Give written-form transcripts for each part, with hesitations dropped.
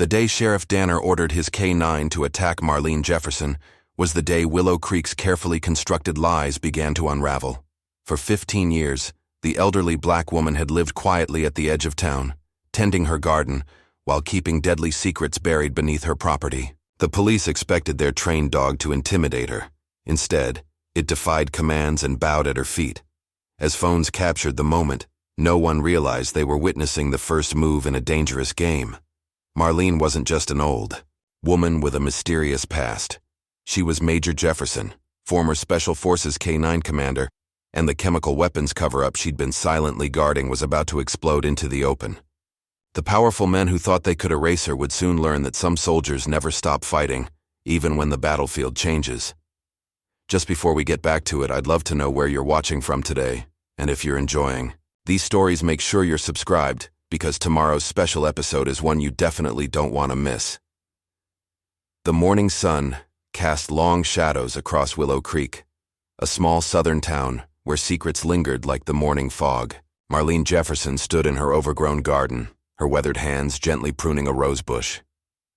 The day Sheriff Danner ordered his K-9 to attack Marlene Jefferson was the day Willow Creek's carefully constructed lies began to unravel. For 15 years, the elderly black woman had lived quietly at the edge of town, tending her garden, while keeping deadly secrets buried beneath her property. The police expected their trained dog to intimidate her. Instead, it defied commands and bowed at her feet. As phones captured the moment, no one realized they were witnessing the first move in a dangerous game. Marlene wasn't just an old woman with a mysterious past. She was Major Jefferson, former Special Forces K-9 commander, and the chemical weapons cover-up she'd been silently guarding was about to explode into the open. The powerful men who thought they could erase her would soon learn that some soldiers never stop fighting, even when the battlefield changes. Just before we get back to it, I'd love to know where you're watching from today, and if you're enjoying these stories, make sure you're subscribed, because tomorrow's special episode is one you definitely don't want to miss. The morning sun cast long shadows across Willow Creek, a small southern town where secrets lingered like the morning fog. Marlene Jefferson stood in her overgrown garden, her weathered hands gently pruning a rose bush.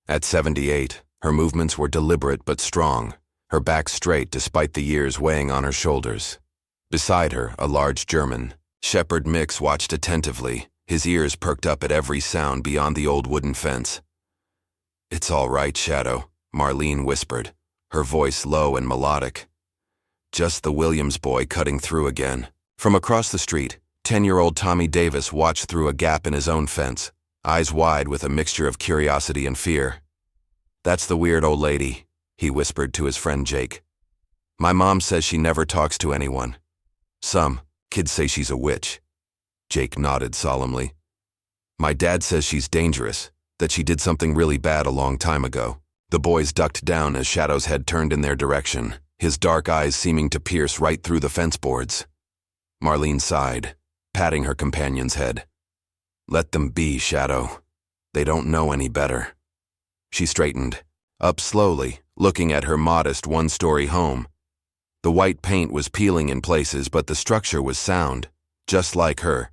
At 78, her movements were deliberate but strong, her back straight despite the years weighing on her shoulders. Beside her, a large German shepherd mix watched attentively, his ears perked up at every sound beyond the old wooden fence. "It's all right, Shadow," Marlene whispered, her voice low and melodic. "Just the Williams boy cutting through again." From across the street, 10-year-old Tommy Davis watched through a gap in his own fence, eyes wide with a mixture of curiosity and fear. "That's the weird old lady," he whispered to his friend Jake. "My mom says she never talks to anyone. Some kids say she's a witch." Jake nodded solemnly. "My dad says she's dangerous, that she did something really bad a long time ago." The boys ducked down as Shadow's head turned in their direction, his dark eyes seeming to pierce right through the fence boards. Marlene sighed, patting her companion's head. "Let them be, Shadow. They don't know any better." She straightened, up slowly, looking at her modest one-story home. The white paint was peeling in places, but the structure was sound, just like her.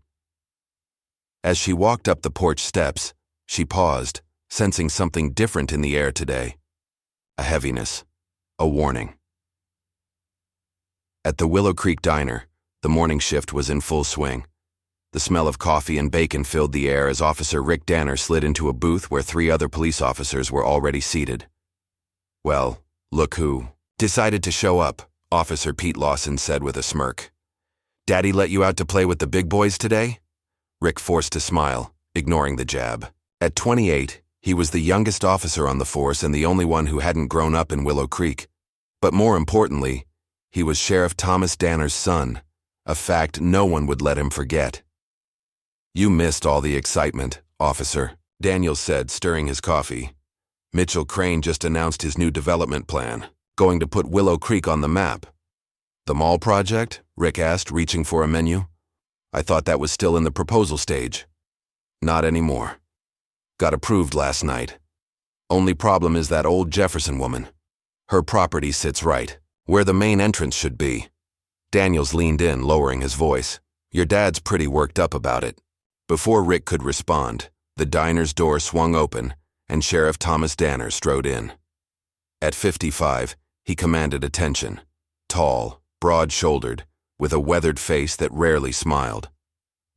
As she walked up the porch steps, she paused, sensing something different in the air today. A heaviness, a warning. At the Willow Creek Diner, the morning shift was in full swing. The smell of coffee and bacon filled the air as Officer Rick Danner slid into a booth where 3 other police officers were already seated. "Well, look who decided to show up," Officer Pete Lawson said with a smirk. "Daddy let you out to play with the big boys today?" Rick forced a smile, ignoring the jab. At 28, he was the youngest officer on the force and the only one who hadn't grown up in Willow Creek. But more importantly, he was Sheriff Thomas Danner's son, a fact no one would let him forget. "You missed all the excitement, officer," Daniel said, stirring his coffee. "Mitchell Crane just announced his new development plan, going to put Willow Creek on the map." "The mall project?" Rick asked, reaching for a menu. "I thought that was still in the proposal stage." "Not anymore. Got approved last night. Only problem is that old Jefferson woman. Her property sits right where the main entrance should be." Daniels leaned in, lowering his voice. "Your dad's pretty worked up about it." Before Rick could respond, the diner's door swung open, and Sheriff Thomas Danner strode in. At 55, he commanded attention. Tall, broad-shouldered, with a weathered face that rarely smiled.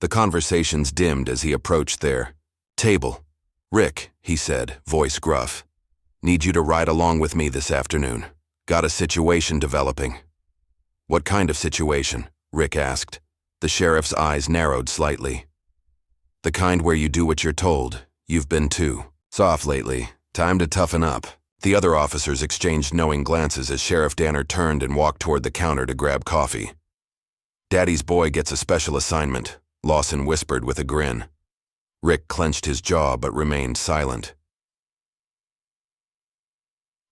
The conversations dimmed as he approached their table. "Rick," he said, voice gruff. "Need you to ride along with me this afternoon. Got a situation developing." "What kind of situation?" Rick asked. The sheriff's eyes narrowed slightly. "The kind where you do what you're told. You've been too soft lately. Time to toughen up." The other officers exchanged knowing glances as Sheriff Danner turned and walked toward the counter to grab coffee. "Daddy's boy gets a special assignment," Lawson whispered with a grin. Rick clenched his jaw but remained silent.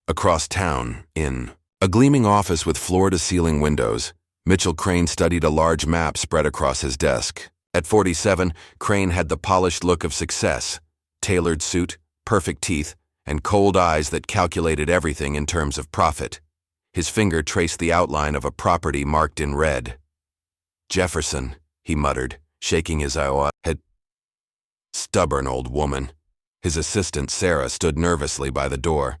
Across town, in a gleaming office with floor-to-ceiling windows, Mitchell Crane studied a large map spread across his desk. At 47, Crane had the polished look of success, tailored suit, perfect teeth, and cold eyes that calculated everything in terms of profit. His finger traced the outline of a property marked in red. "Jefferson," he muttered, shaking his head. "Stubborn old woman." His assistant, Sarah, stood nervously by the door.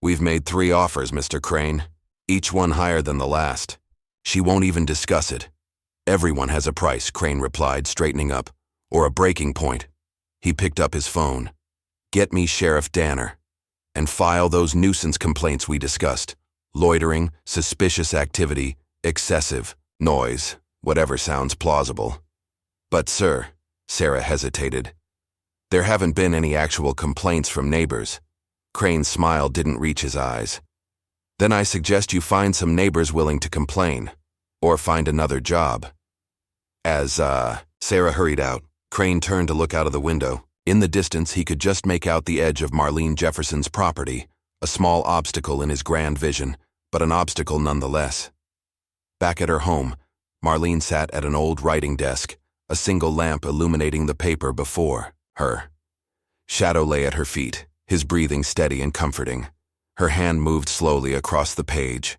"We've made 3 offers, Mr. Crane. Each one higher than the last. She won't even discuss it." "Everyone has a price," Crane replied, straightening up. "Or a breaking point." He picked up his phone. "Get me Sheriff Danner. And file those nuisance complaints we discussed. Loitering, suspicious activity, excessive, noise, whatever sounds plausible." "But, sir," Sarah hesitated, "there haven't been any actual complaints from neighbors." Crane's smile didn't reach his eyes. "Then I suggest you find some neighbors willing to complain. Or find another job." Sarah hurried out. Crane turned to look out of the window. In the distance, he could just make out the edge of Marlene Jefferson's property, a small obstacle in his grand vision, but an obstacle nonetheless. Back at her home, Marlene sat at an old writing desk, a single lamp illuminating the paper before her. Shadow lay at her feet, his breathing steady and comforting. Her hand moved slowly across the page.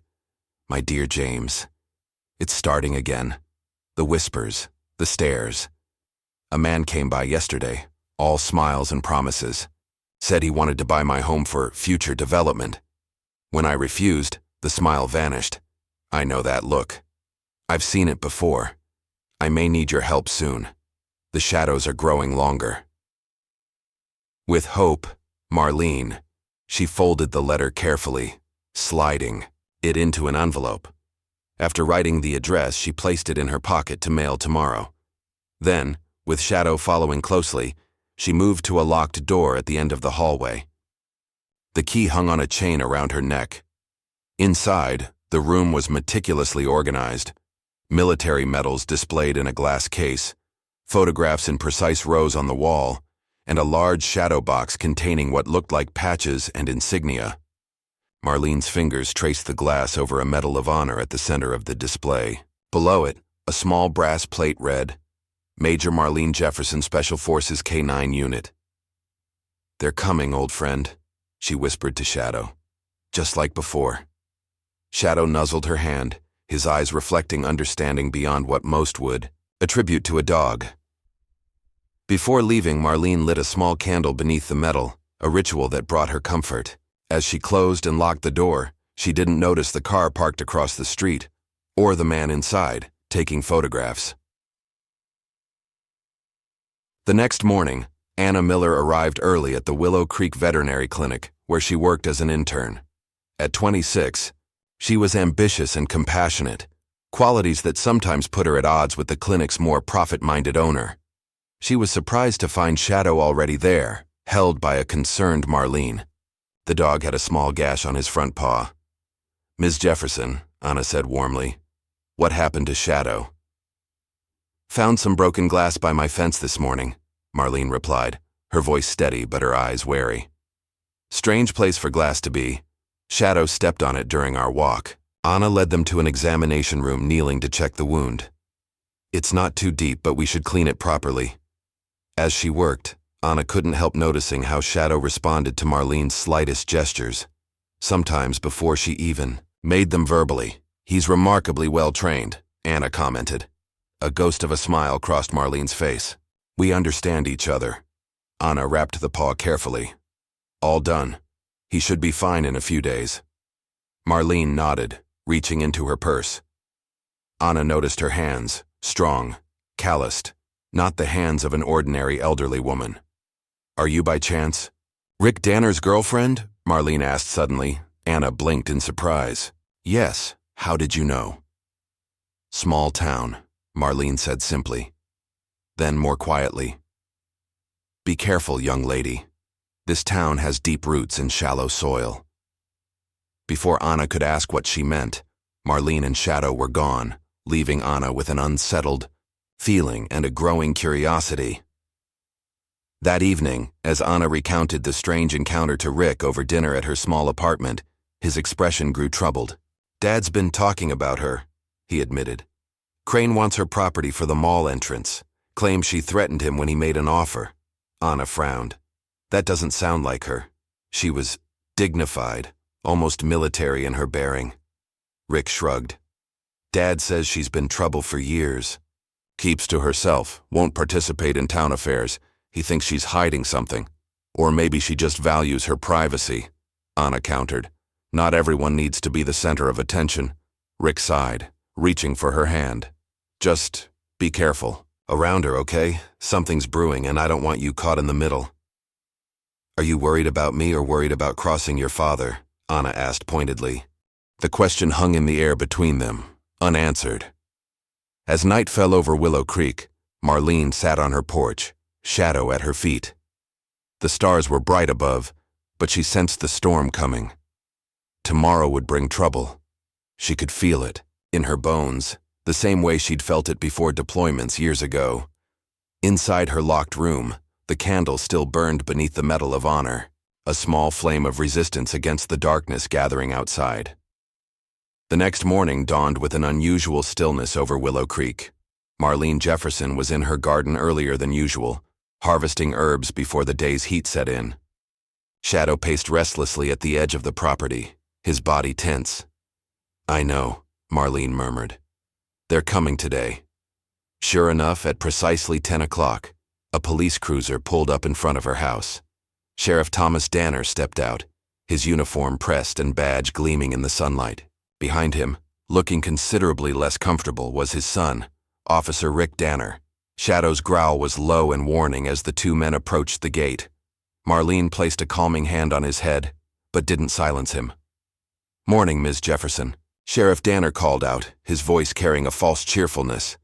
"My dear James." It's starting again. The whispers, the stares. "A man came by yesterday, all smiles and promises. Said he wanted to buy my home for future development. When I refused, the smile vanished. I know that look. I've seen it before. I may need your help soon. The shadows are growing longer." With hope, Marlene. She folded the letter carefully, sliding it into an envelope. After writing the address, she placed it in her pocket to mail tomorrow. Then, with Shadow following closely, she moved to a locked door at the end of the hallway. The key hung on a chain around her neck. Inside, the room was meticulously organized. Military medals displayed in a glass case, photographs in precise rows on the wall, and a large shadow box containing what looked like patches and insignia. Marlene's fingers traced the glass over a Medal of Honor at the center of the display. Below it, a small brass plate read, "Major Marlene Jefferson, Special Forces K9 Unit." "They're coming, old friend," she whispered to Shadow. "Just like before." Shadow nuzzled her hand, his eyes reflecting understanding beyond what most would attribute to a dog. Before leaving, Marlene lit a small candle beneath the metal, a ritual that brought her comfort. As she closed and locked the door, she didn't notice the car parked across the street, or the man inside, taking photographs. The next morning, Anna Miller arrived early at the Willow Creek Veterinary Clinic, where she worked as an intern. At 26, she was ambitious and compassionate, qualities that sometimes put her at odds with the clinic's more profit-minded owner. She was surprised to find Shadow already there, held by a concerned Marlene. The dog had a small gash on his front paw. "Ms. Jefferson," Anna said warmly, "what happened to Shadow?" "Found some broken glass by my fence this morning," Marlene replied, her voice steady but her eyes wary. "Strange place for glass to be. Shadow stepped on it during our walk." Anna led them to an examination room, kneeling to check the wound. "It's not too deep, but we should clean it properly." As she worked, Anna couldn't help noticing how Shadow responded to Marlene's slightest gestures, sometimes before she even made them verbally. "He's remarkably well trained," Anna commented. A ghost of a smile crossed Marlene's face. "We understand each other." Anna wrapped the paw carefully. "All done. He should be fine in a few days." Marlene nodded, reaching into her purse. Anna noticed her hands, strong, calloused, not the hands of an ordinary elderly woman. "Are you by chance Rick Danner's girlfriend?" Marlene asked suddenly. Anna blinked in surprise. "Yes. How did you know?" "Small town," Marlene said simply. Then more quietly, "Be careful, young lady. This town has deep roots in shallow soil." Before Anna could ask what she meant, Marlene and Shadow were gone, leaving Anna with an unsettled feeling and a growing curiosity. That evening, as Anna recounted the strange encounter to Rick over dinner at her small apartment, his expression grew troubled. "Dad's been talking about her," he admitted. "Crane wants her property for the mall entrance. Claims she threatened him when he made an offer." Anna frowned. That doesn't sound like her. She was dignified, almost military in her bearing. Rick shrugged. "Dad says she's been trouble for years. Keeps to herself, won't participate in town affairs. He thinks she's hiding something. Or maybe she just values her privacy, Anna countered. Not everyone needs to be the center of attention. Rick sighed, reaching for her hand. Just be careful. Around her, okay? Something's brewing and I don't want you caught in the middle. Are you worried about me or worried about crossing your father? Anna asked pointedly. The question hung in the air between them, unanswered. As night fell over Willow Creek, Marlene sat on her porch, shadow at her feet. The stars were bright above, but she sensed the storm coming. Tomorrow would bring trouble. She could feel it, in her bones, the same way she'd felt it before deployments years ago. Inside her locked room, the candle still burned beneath the metal of honor, a small flame of resistance against the darkness gathering outside. The next morning dawned with an unusual stillness over Willow Creek. Marlene Jefferson was in her garden earlier than usual, harvesting herbs before the day's heat set in. Shadow paced restlessly at the edge of the property, his body tense. I know, Marlene murmured. They're coming today. Sure enough, at precisely 10 o'clock, a police cruiser pulled up in front of her house. Sheriff Thomas Danner stepped out, his uniform pressed and badge gleaming in the sunlight. Behind him, looking considerably less comfortable, was his son, Officer Rick Danner. Shadow's growl was low and warning as the two men approached the gate. Marlene placed a calming hand on his head, but didn't silence him. Morning, Ms. Jefferson. Sheriff Danner called out, his voice carrying a false cheerfulness.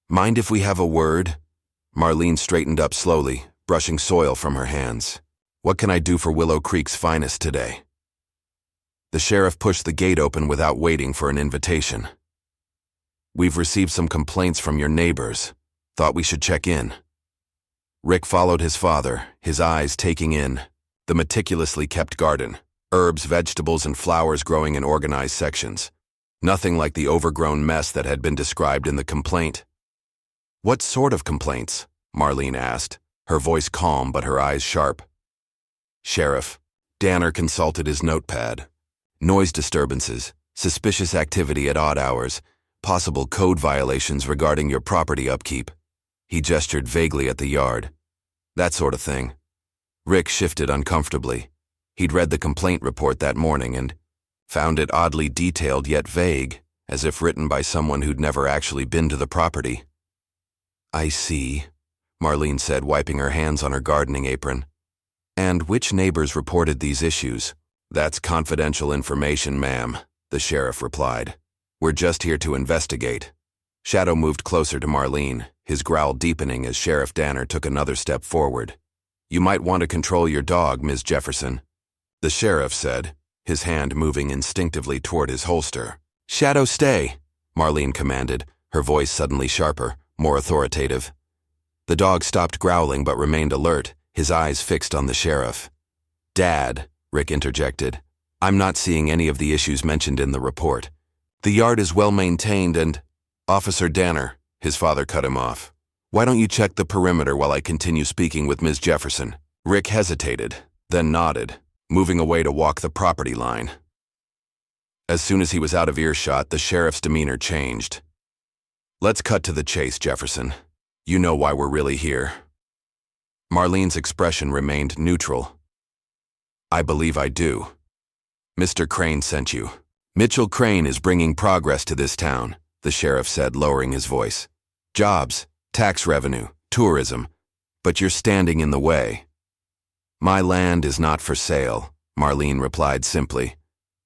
Mind if we have a word? Marlene straightened up slowly, brushing soil from her hands. What can I do for Willow Creek's finest today? The sheriff pushed the gate open without waiting for an invitation. We've received some complaints from your neighbors. Thought we should check in. Rick followed his father, his eyes taking in the meticulously kept garden, herbs, vegetables, and flowers growing in organized sections. Nothing like the overgrown mess that had been described in the complaint. What sort of complaints? Marlene asked, her voice calm but her eyes sharp. Sheriff. Danner consulted his notepad. Noise disturbances, suspicious activity at odd hours, possible code violations regarding your property upkeep. He gestured vaguely at the yard. That sort of thing. Rick shifted uncomfortably. He'd read the complaint report that morning and found it oddly detailed yet vague, as if written by someone who'd never actually been to the property. I see, Marlene said, wiping her hands on her gardening apron. And which neighbors reported these issues? That's confidential information, ma'am, the sheriff replied. We're just here to investigate. Shadow moved closer to Marlene, his growl deepening as Sheriff Danner took another step forward. You might want to control your dog, Ms. Jefferson, the sheriff said, his hand moving instinctively toward his holster. Shadow, stay, Marlene commanded, her voice suddenly sharper, more authoritative. The dog stopped growling but remained alert, his eyes fixed on the sheriff. Dad, Rick interjected, I'm not seeing any of the issues mentioned in the report. The yard is well maintained and… Officer Danner, his father cut him off. Why don't you check the perimeter while I continue speaking with Ms. Jefferson? Rick hesitated, then nodded, moving away to walk the property line. As soon as he was out of earshot, the sheriff's demeanor changed. Let's cut to the chase, Jefferson. You know why we're really here. Marlene's expression remained neutral. I believe I do. Mr. Crane sent you. Mitchell Crane is bringing progress to this town, the sheriff said, lowering his voice. Jobs, tax revenue, tourism, but you're standing in the way. My land is not for sale, Marlene replied simply.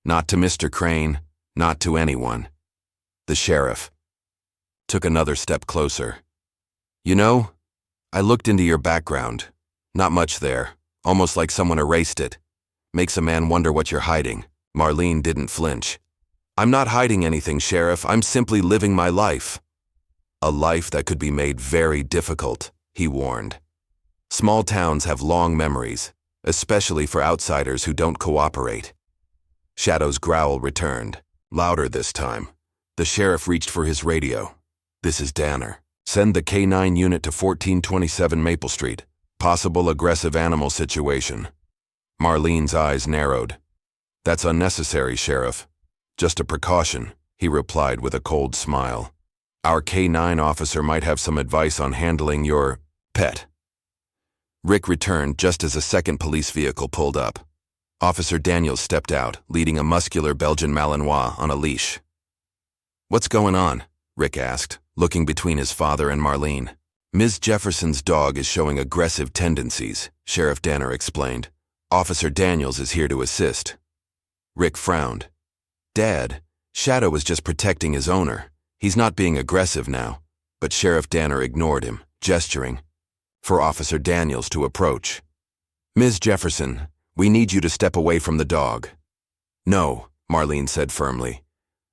Not to Mr. Crane, not to anyone. The sheriff took another step closer. You know, I looked into your background. Not much there, almost like someone erased it. Makes a man wonder what you're hiding. Marlene didn't flinch. I'm not hiding anything, Sheriff. I'm simply living my life. A life that could be made very difficult, he warned. Small towns have long memories, especially for outsiders who don't cooperate. Shadow's growl returned, louder this time. The sheriff reached for his radio. This is Danner. Send the K9 unit to 1427 Maple Street. Possible aggressive animal situation. Marlene's eyes narrowed. That's unnecessary, Sheriff. Just a precaution, he replied with a cold smile. Our K9 officer might have some advice on handling your pet. Rick returned just as a second police vehicle pulled up. Officer Daniels stepped out, leading a muscular Belgian Malinois on a leash. "What's going on?" Rick asked, looking between his father and Marlene. "Ms. Jefferson's dog is showing aggressive tendencies," Sheriff Danner explained. "Officer Daniels is here to assist." Rick frowned. "Dad, Shadow was just protecting his owner. He's not being aggressive now." But Sheriff Danner ignored him, gesturing for Officer Daniels to approach. "Ms. Jefferson, we need you to step away from the dog." "No," Marlene said firmly.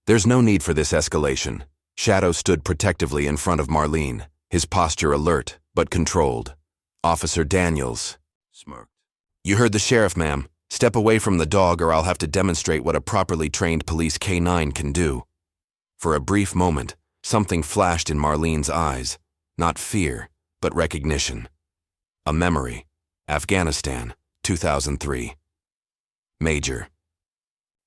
"There's no need for this escalation." Shadow stood protectively in front of Marlene, his posture alert but controlled. Officer Daniels smirked. "You heard the sheriff, ma'am. Step away from the dog or I'll have to demonstrate what a properly trained police K-9 can do." For a brief moment, something flashed in Marlene's eyes. Not fear, but recognition. A memory. Afghanistan, 2003. Major.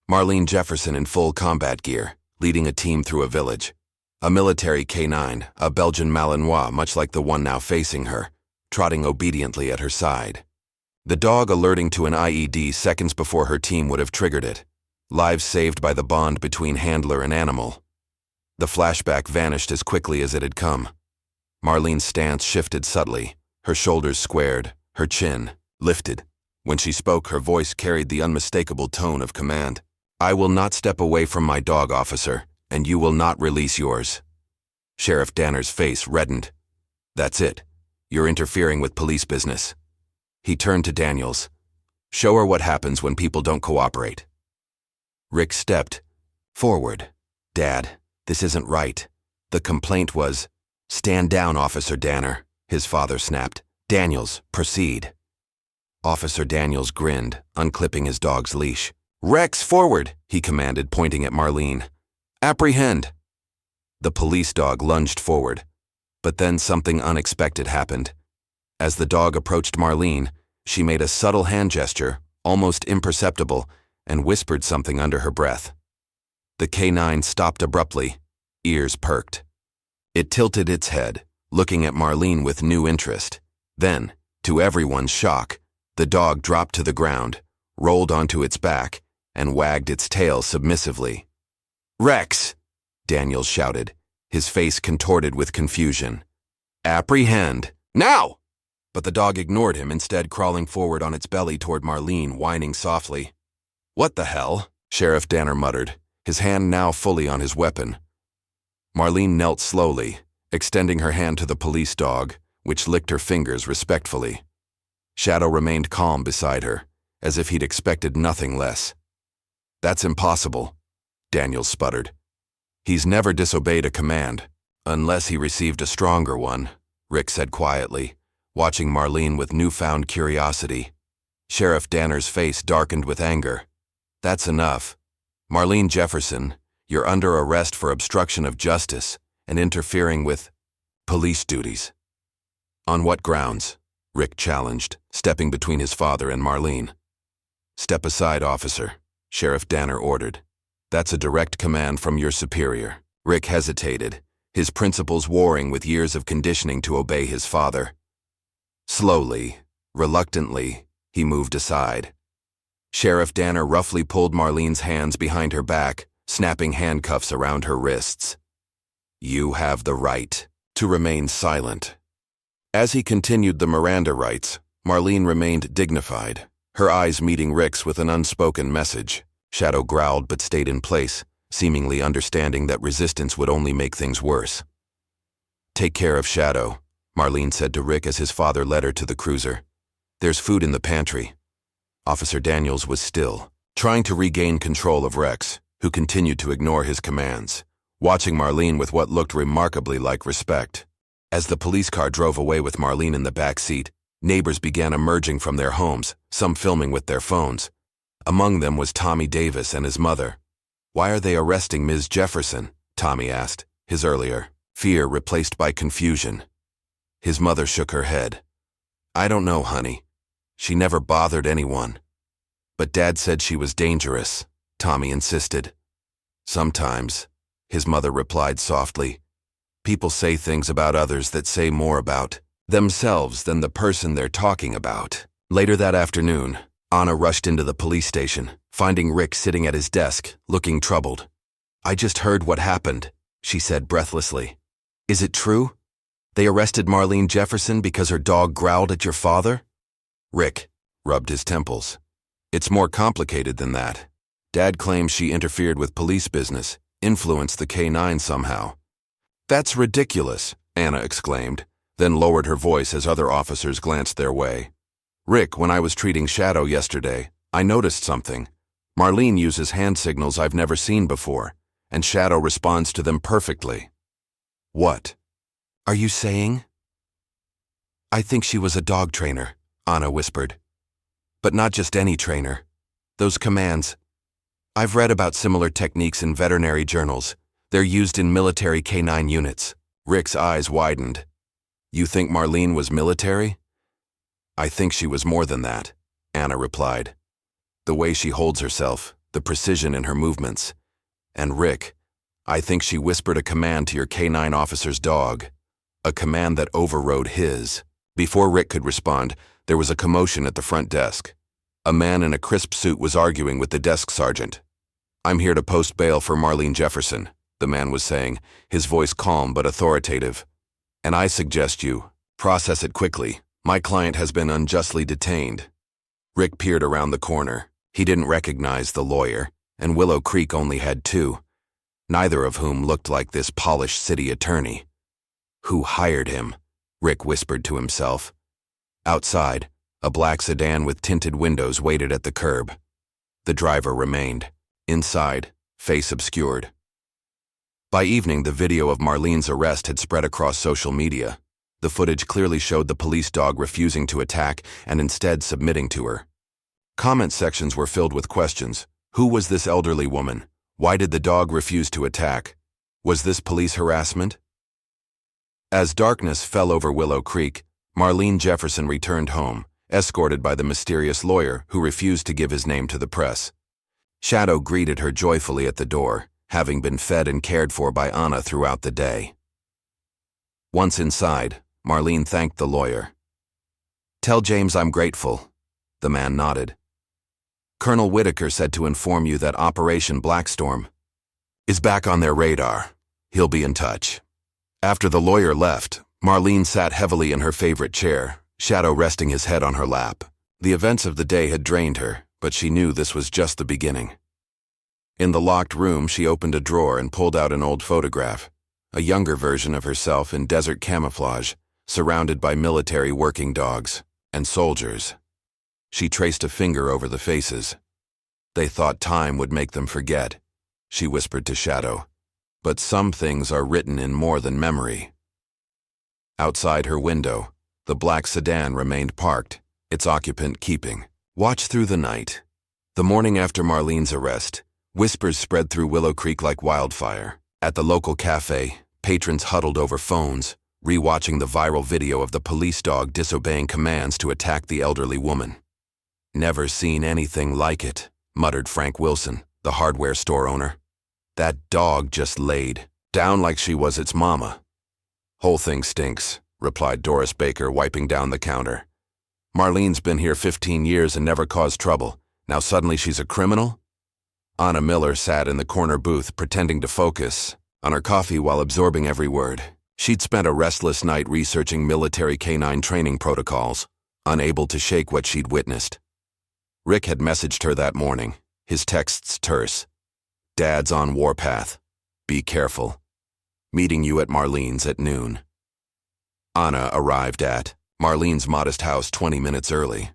Marlene Jefferson in full combat gear, leading a team through a village. A military K-9, a Belgian Malinois much like the one now facing her, trotting obediently at her side. The dog alerting to an IED seconds before her team would have triggered it. Lives saved by the bond between handler and animal. The flashback vanished as quickly as it had come. Marlene's stance shifted subtly, her shoulders squared, her chin lifted. When she spoke, her voice carried the unmistakable tone of command. "I will not step away from my dog, officer, and you will not release yours." Sheriff Danner's face reddened. "That's it. You're interfering with police business." He turned to Daniels. "Show her what happens when people don't cooperate." Rick stepped forward. "Dad, this isn't right." The complaint was, "Stand down, Officer Danner," his father snapped. "Daniels, proceed." Officer Daniels grinned, unclipping his dog's leash. "Rex, forward," he commanded, pointing at Marlene. "Apprehend." The police dog lunged forward. But then something unexpected happened. As the dog approached Marlene, she made a subtle hand gesture, almost imperceptible, and whispered something under her breath. The K-9 stopped abruptly, ears perked. It tilted its head, looking at Marlene with new interest. Then, to everyone's shock, the dog dropped to the ground, rolled onto its back, and wagged its tail submissively. "Rex!" Daniels shouted, his face contorted with confusion. "Apprehend! Now!" But the dog ignored him, instead crawling forward on its belly toward Marlene, whining softly. "What the hell?" Sheriff Danner muttered, his hand now fully on his weapon. Marlene knelt slowly, extending her hand to the police dog, which licked her fingers respectfully. Shadow remained calm beside her, as if he'd expected nothing less. "That's impossible," Daniels sputtered. "He's never disobeyed a command, unless he received a stronger one," Rick said quietly, watching Marlene with newfound curiosity. Sheriff Danner's face darkened with anger. "That's enough. Marlene Jefferson, you're under arrest for obstruction of justice and interfering with police duties." "On what grounds?" Rick challenged, stepping between his father and Marlene. "Step aside, officer," Sheriff Danner ordered. "That's a direct command from your superior." Rick hesitated, his principles warring with years of conditioning to obey his father. Slowly, reluctantly, he moved aside. Sheriff Danner roughly pulled Marlene's hands behind her back, snapping handcuffs around her wrists. "You have the right to remain silent." As he continued the Miranda rights, Marlene remained dignified, her eyes meeting Rick's with an unspoken message. Shadow growled but stayed in place, seemingly understanding that resistance would only make things worse. "Take care of Shadow," Marlene said to Rick as his father led her to the cruiser. "There's food in the pantry." Officer Daniels was still, trying to regain control of Rex, who continued to ignore his commands, watching Marlene with what looked remarkably like respect. As the police car drove away with Marlene in the back seat, neighbors began emerging from their homes, some filming with their phones. Among them was Tommy Davis and his mother. "Why are they arresting Ms. Jefferson?" Tommy asked, his earlier fear replaced by confusion. His mother shook her head. "I don't know, honey. She never bothered anyone." "But Dad said she was dangerous," Tommy insisted. "Sometimes," his mother replied softly. "People say things about others that say more about themselves than the person they're talking about. Later that afternoon, Anna rushed into the police station, finding Rick sitting at his desk, looking troubled. "I just heard what happened," she said breathlessly. "Is it true? They arrested Marlene Jefferson because her dog growled at your father?" Rick rubbed his temples. "It's more complicated than that. Dad claims she interfered with police business, influenced the K9 somehow." "That's ridiculous," Anna exclaimed, then lowered her voice as other officers glanced their way. "Rick, when I was treating Shadow yesterday, I noticed something. Marlene uses hand signals I've never seen before, and Shadow responds to them perfectly." "What are you saying?" "I think she was a dog trainer," Anna whispered. "But not just any trainer. Those commands. I've read about similar techniques in veterinary journals. They're used in military K9 units." Rick's eyes widened. "You think Marlene was military?" "I think she was more than that," Anna replied. "The way she holds herself, the precision in her movements. And Rick, I think she whispered a command to your K9 officer's dog, a command that overrode his." Before Rick could respond, there was a commotion at the front desk. A man in a crisp suit was arguing with the desk sergeant. "I'm here to post bail for Marlene Jefferson," the man was saying, his voice calm but authoritative. "And I suggest you process it quickly. My client has been unjustly detained." Rick peered around the corner. He didn't recognize the lawyer, and Willow Creek only had two, neither of whom looked like this polished city attorney. "Who hired him?" Rick whispered to himself. Outside, a black sedan with tinted windows waited at the curb. The driver remained. Inside, face obscured. By evening, the video of Marlene's arrest had spread across social media. The footage clearly showed the police dog refusing to attack and instead submitting to her. Comment sections were filled with questions. Who was this elderly woman? Why did the dog refuse to attack? Was this police harassment? As darkness fell over Willow Creek, Marlene Jefferson returned home, escorted by the mysterious lawyer who refused to give his name to the press. Shadow greeted her joyfully at the door, having been fed and cared for by Anna throughout the day. Once inside, Marlene thanked the lawyer. "Tell James I'm grateful." The man nodded. "Colonel Whitaker said to inform you that Operation Blackstorm is back on their radar. He'll be in touch." After the lawyer left, Marlene sat heavily in her favorite chair, Shadow resting his head on her lap. The events of the day had drained her, but she knew this was just the beginning. In the locked room, she opened a drawer and pulled out an old photograph, a younger version of herself in desert camouflage, surrounded by military working dogs and soldiers. She traced a finger over the faces. "They thought time would make them forget," she whispered to Shadow. "But some things are written in more than memory." Outside her window, the black sedan remained parked, its occupant keeping watch through the night. The morning after Marlene's arrest, whispers spread through Willow Creek like wildfire. At the local cafe, patrons huddled over phones, rewatching the viral video of the police dog disobeying commands to attack the elderly woman. "Never seen anything like it," muttered Frank Wilson, the hardware store owner. "That dog just laid down like she was its mama." "Whole thing stinks," replied Doris Baker, wiping down the counter. "Marlene's been here 15 years and never caused trouble. Now suddenly she's a criminal?" Anna Miller sat in the corner booth pretending to focus on her coffee while absorbing every word. She'd spent a restless night researching military K9 training protocols, unable to shake what she'd witnessed. Rick had messaged her that morning, his texts terse. "Dad's on warpath. Be careful. Meeting you at Marlene's at noon." Anna arrived at Marlene's modest house 20 minutes early.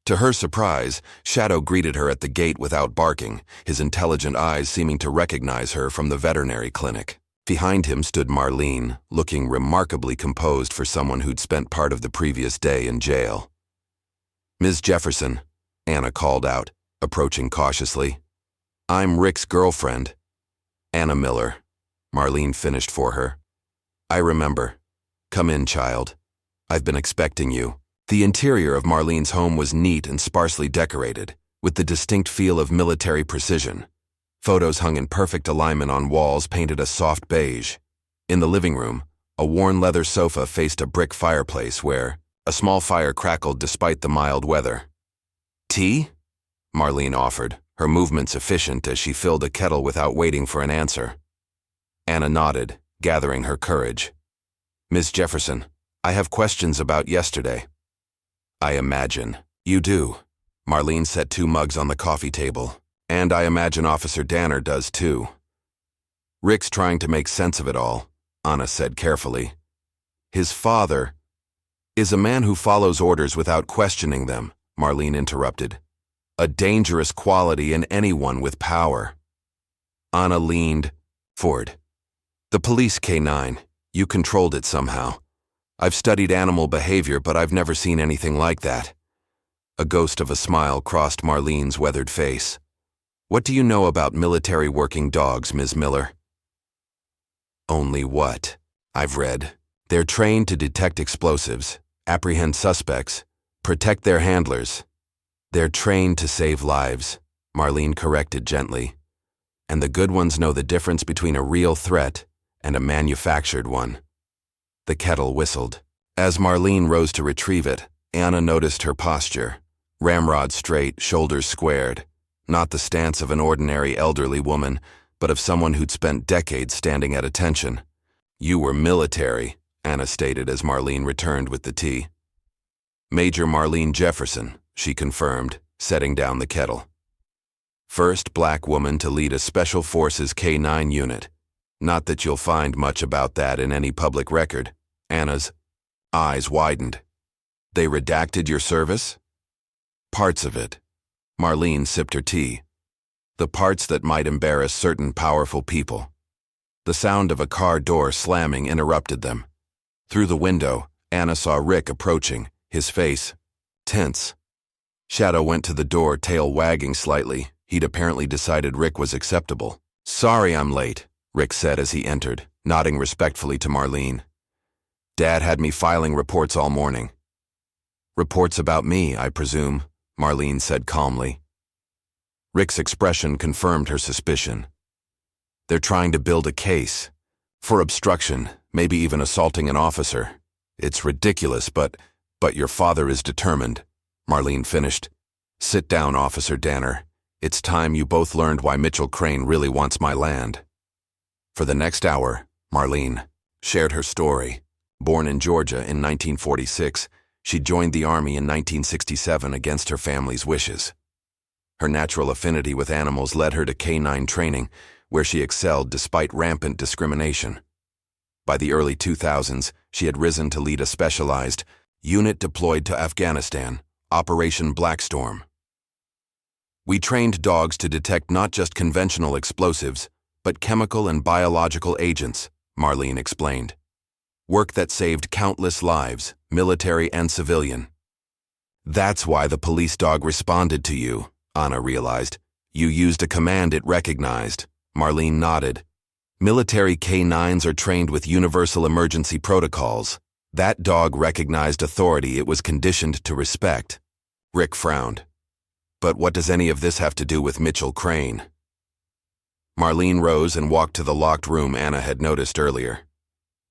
To her surprise, Shadow greeted her at the gate without barking, his intelligent eyes seeming to recognize her from the veterinary clinic. Behind him stood Marlene, looking remarkably composed for someone who'd spent part of the previous day in jail. "Ms. Jefferson," Anna called out, approaching cautiously. "I'm Rick's girlfriend." "Anna Miller," Marlene finished for her. "I remember. Come in, child. I've been expecting you." The interior of Marlene's home was neat and sparsely decorated, with the distinct feel of military precision. Photos hung in perfect alignment on walls painted a soft beige. In the living room, A worn leather sofa faced a brick fireplace where a small fire crackled despite the mild weather. "Tea?" Marlene offered, her movements efficient as she filled a kettle without waiting for an answer. Anna nodded, gathering her courage. "Ms. Jefferson, I have questions about yesterday." "I imagine you do." Marlene set 2 mugs on the coffee table. "And I imagine Officer Danner does too." "Rick's trying to make sense of it all," Anna said carefully. "His father is a man who follows orders without questioning them," Marlene interrupted. "A dangerous quality in anyone with power." Anna leaned forward. "The police K9, you controlled it somehow. I've studied animal behavior, but I've never seen anything like that." A ghost of a smile crossed Marlene's weathered face. "What do you know about military working dogs, Ms. Miller?" "Only what I've read. They're trained to detect explosives, apprehend suspects, protect their handlers. They're trained to save lives," Marlene corrected gently. "And the good ones know the difference between a real threat and a manufactured one." The kettle whistled. As Marlene rose to retrieve it, Anna noticed her posture. Ramrod straight, shoulders squared. Not the stance of an ordinary elderly woman, but of someone who'd spent decades standing at attention. "You were military," Anna stated as Marlene returned with the tea. "Major Marlene Jefferson," she confirmed, setting down the kettle. "First black woman to lead a Special Forces K9 unit. Not that you'll find much about that in any public record." Anna's eyes widened. "They redacted your service?" "Parts of it." Marlene sipped her tea. "The parts that might embarrass certain powerful people." The sound of a car door slamming interrupted them. Through the window, Anna saw Rick approaching, his face tense. Shadow went to the door, tail wagging slightly. He'd apparently decided Rick was acceptable. "Sorry I'm late," Rick said as he entered, nodding respectfully to Marlene. "Dad had me filing reports all morning." "Reports about me, I presume," Marlene said calmly. Rick's expression confirmed her suspicion. "They're trying to build a case. For obstruction, maybe even assaulting an officer. It's ridiculous, but your father is determined," Marlene finished. "Sit down, Officer Danner. It's time you both learned why Mitchell Crane really wants my land." For the next hour, Marlene shared her story. Born in Georgia in 1946, she joined the Army in 1967 against her family's wishes. Her natural affinity with animals led her to K9 training, where she excelled despite rampant discrimination. By the early 2000s, she had risen to lead a specialized unit deployed to Afghanistan, Operation Blackstorm. "We trained dogs to detect not just conventional explosives, but chemical and biological agents," Marlene explained. "Work that saved countless lives, military and civilian." "That's why the police dog responded to you," Anna realized. "You used a command it recognized." Marlene nodded. "Military K9s are trained with universal emergency protocols. That dog recognized authority it was conditioned to respect." Rick frowned. "But what does any of this have to do with Mitchell Crane?" Marlene rose and walked to the locked room Anna had noticed earlier.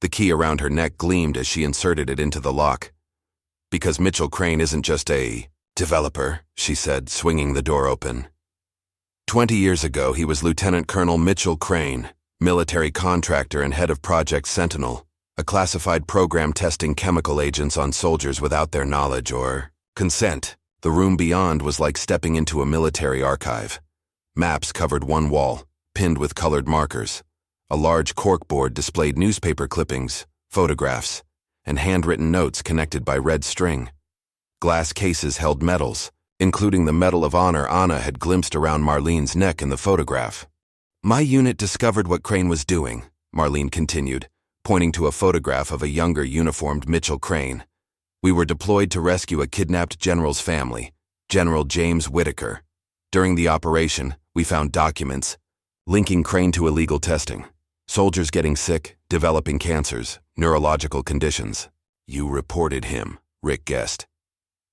The key around her neck gleamed as she inserted it into the lock. "Because Mitchell Crane isn't just a developer," she said, swinging the door open. 20 years ago, he was Lieutenant Colonel Mitchell Crane, military contractor and head of Project Sentinel, a classified program testing chemical agents on soldiers without their knowledge or consent. The room beyond was like stepping into a military archive. Maps covered one wall, pinned with colored markers. A large corkboard displayed newspaper clippings, photographs, and handwritten notes connected by red string. Glass cases held medals, including the Medal of Honor Anna had glimpsed around Marlene's neck in the photograph. "My unit discovered what Crane was doing," Marlene continued, pointing to a photograph of a younger uniformed Mitchell Crane. "We were deployed to rescue a kidnapped general's family, General James Whitaker. During the operation, we found documents linking Crane to illegal testing. Soldiers getting sick, developing cancers, neurological conditions." "You reported him," Rick guessed.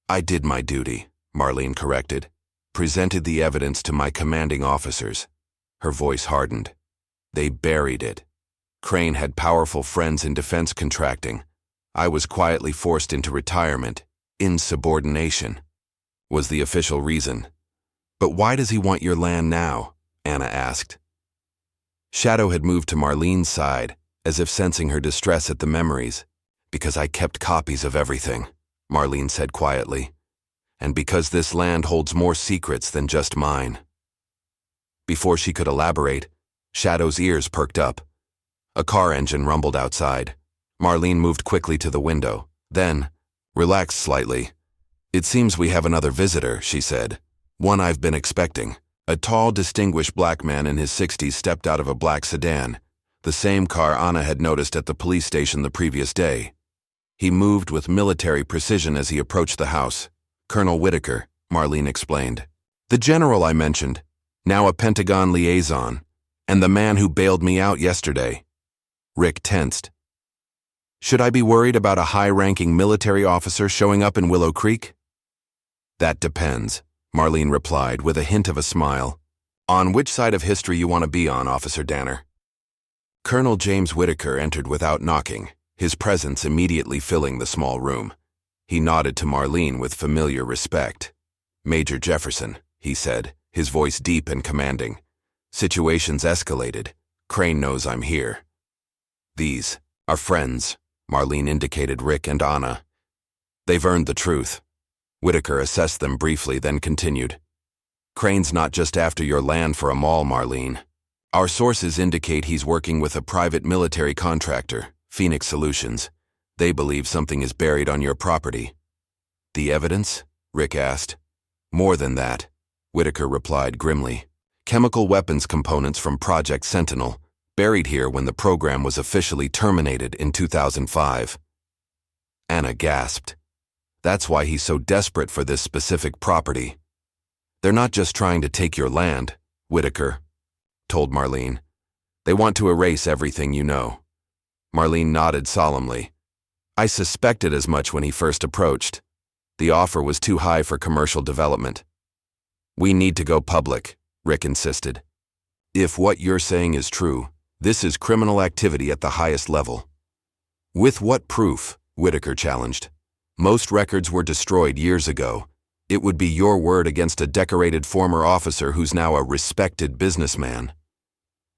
"I did my duty," Marlene corrected. "Presented the evidence to my commanding officers." Her voice hardened. "They buried it." Crane had powerful friends in defense contracting. I was quietly forced into retirement. Insubordination was the official reason. But why does he want your land now? Anna asked. Shadow had moved to Marlene's side, as if sensing her distress at the memories. Because I kept copies of everything, Marlene said quietly. And because this land holds more secrets than just mine. Before she could elaborate, Shadow's ears perked up. A car engine rumbled outside. Marlene moved quickly to the window, then relaxed slightly. It seems we have another visitor, she said. One I've been expecting. A tall, distinguished black man in his 60s stepped out of a black sedan, the same car Anna had noticed at the police station the previous day. He moved with military precision as he approached the house. Colonel Whitaker, Marlene explained. The general I mentioned, now a Pentagon liaison, and the man who bailed me out yesterday. Rick tensed. Should I be worried about a high-ranking military officer showing up in Willow Creek? That depends, Marlene replied with a hint of a smile. On which side of history you want to be on, Officer Danner? Colonel James Whitaker entered without knocking, his presence immediately filling the small room. He nodded to Marlene with familiar respect. Major Jefferson, he said, his voice deep and commanding. Situation's escalated. Crane knows I'm here. These are friends, Marlene indicated Rick and Anna. They've earned the truth. Whitaker assessed them briefly, then continued. Crane's not just after your land for a mall, Marlene. Our sources indicate he's working with a private military contractor, Phoenix Solutions. They believe something is buried on your property. The evidence? Rick asked. More than that, Whitaker replied grimly. Chemical weapons components from Project Sentinel, buried here when the program was officially terminated in 2005. Anna gasped. That's why he's so desperate for this specific property. They're not just trying to take your land, Whitaker told Marlene. They want to erase everything you know. Marlene nodded solemnly. I suspected as much when he first approached. The offer was too high for commercial development. We need to go public, Rick insisted. If what you're saying is true, this is criminal activity at the highest level. With what proof? Whitaker challenged. Most records were destroyed years ago. It would be your word against a decorated former officer who's now a respected businessman.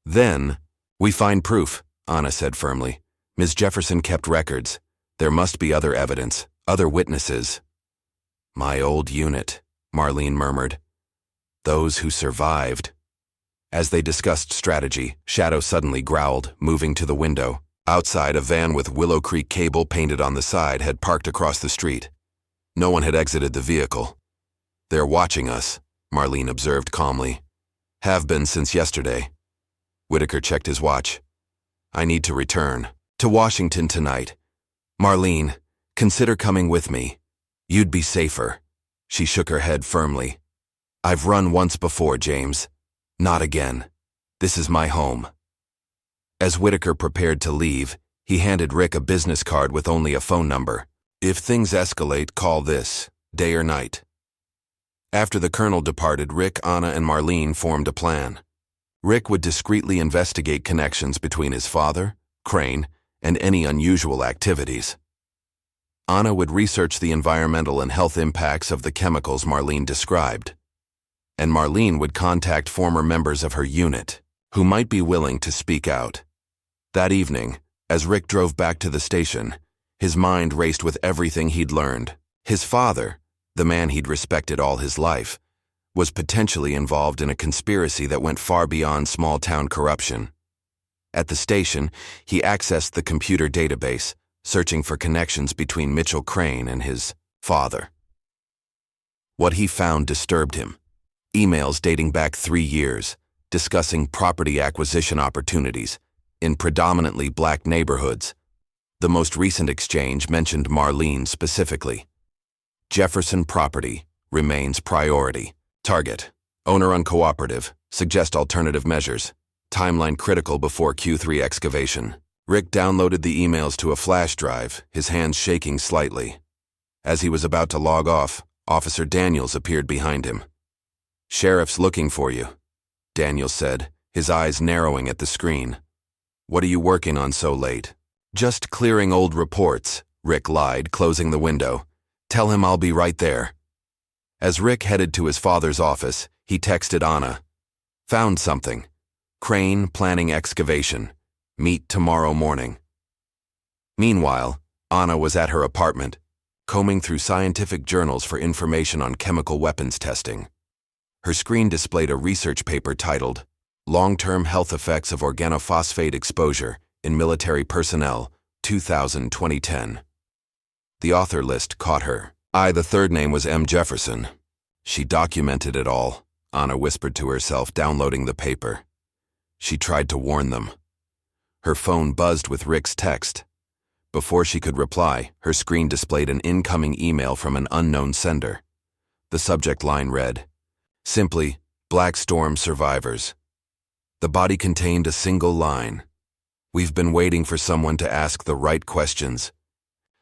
Then, we find proof, Anna said firmly. Ms. Jefferson kept records. There must be other evidence, other witnesses. My old unit, Marlene murmured. Those who survived. As they discussed strategy, Shadow suddenly growled, moving to the window. Outside, a van with Willow Creek cable painted on the side had parked across the street. No one had exited the vehicle. They're watching us, Marlene observed calmly. Have been since yesterday. Whitaker checked his watch. I need to return. To Washington tonight. Marlene, consider coming with me. You'd be safer. She shook her head firmly. I've run once before, James. Not again. This is my home. As Whitaker prepared to leave, he handed Rick a business card with only a phone number. If things escalate, call this, day or night. After the colonel departed, Rick, Anna, and Marlene formed a plan. Rick would discreetly investigate connections between his father, Crane, and any unusual activities. Anna would research the environmental and health impacts of the chemicals Marlene described. And Marlene would contact former members of her unit, who might be willing to speak out. That evening, as Rick drove back to the station, his mind raced with everything he'd learned. His father, the man he'd respected all his life, was potentially involved in a conspiracy that went far beyond small-town corruption. At the station, he accessed the computer database, searching for connections between Mitchell Crane and his father. What he found disturbed him. Emails dating back 3 years, discussing property acquisition opportunities in predominantly black neighborhoods. The most recent exchange mentioned Marlene specifically. Jefferson property remains priority. Target, owner uncooperative, suggest alternative measures. Timeline critical before Q3 excavation. Rick downloaded the emails to a flash drive, his hands shaking slightly. As he was about to log off, Officer Daniels appeared behind him. Sheriff's looking for you, Daniels said, his eyes narrowing at the screen. What are you working on so late? Just clearing old reports, Rick lied, closing the window. Tell him I'll be right there. As Rick headed to his father's office, he texted Anna. Found something. Crane planning excavation. Meet tomorrow morning. Meanwhile, Anna was at her apartment, combing through scientific journals for information on chemical weapons testing. Her screen displayed a research paper titled, Long-Term Health Effects of Organophosphate Exposure in Military Personnel, 2000-2010. The author list caught her. The third name was M. Jefferson. She documented it all, Anna whispered to herself, downloading the paper. She tried to warn them. Her phone buzzed with Rick's text. Before she could reply, her screen displayed an incoming email from an unknown sender. The subject line read, simply, Black Storm survivors. The body contained a single line. We've been waiting for someone to ask the right questions.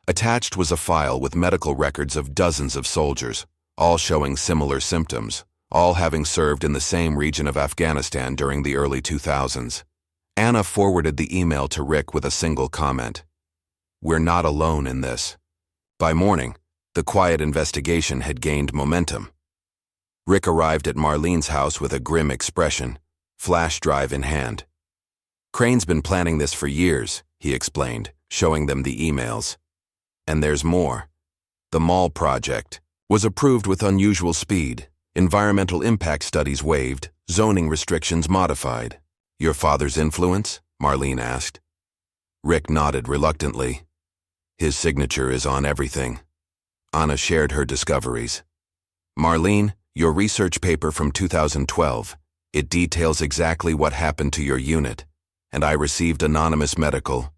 Attached was a file with medical records of dozens of soldiers, all showing similar symptoms, all having served in the same region of Afghanistan during the early 2000s. Anna forwarded the email to Rick with a single comment. We're not alone in this. By morning, the quiet investigation had gained momentum. Rick arrived at Marlene's house with a grim expression, flash drive in hand. Crane's been planning this for years, he explained, showing them the emails. And there's more. The mall project was approved with unusual speed, environmental impact studies waived, zoning restrictions modified. Your father's influence? Marlene asked. Rick nodded reluctantly. His signature is on everything. Anna shared her discoveries. Marlene, your research paper from 2012. It details exactly what happened to your unit, and I received anonymous medical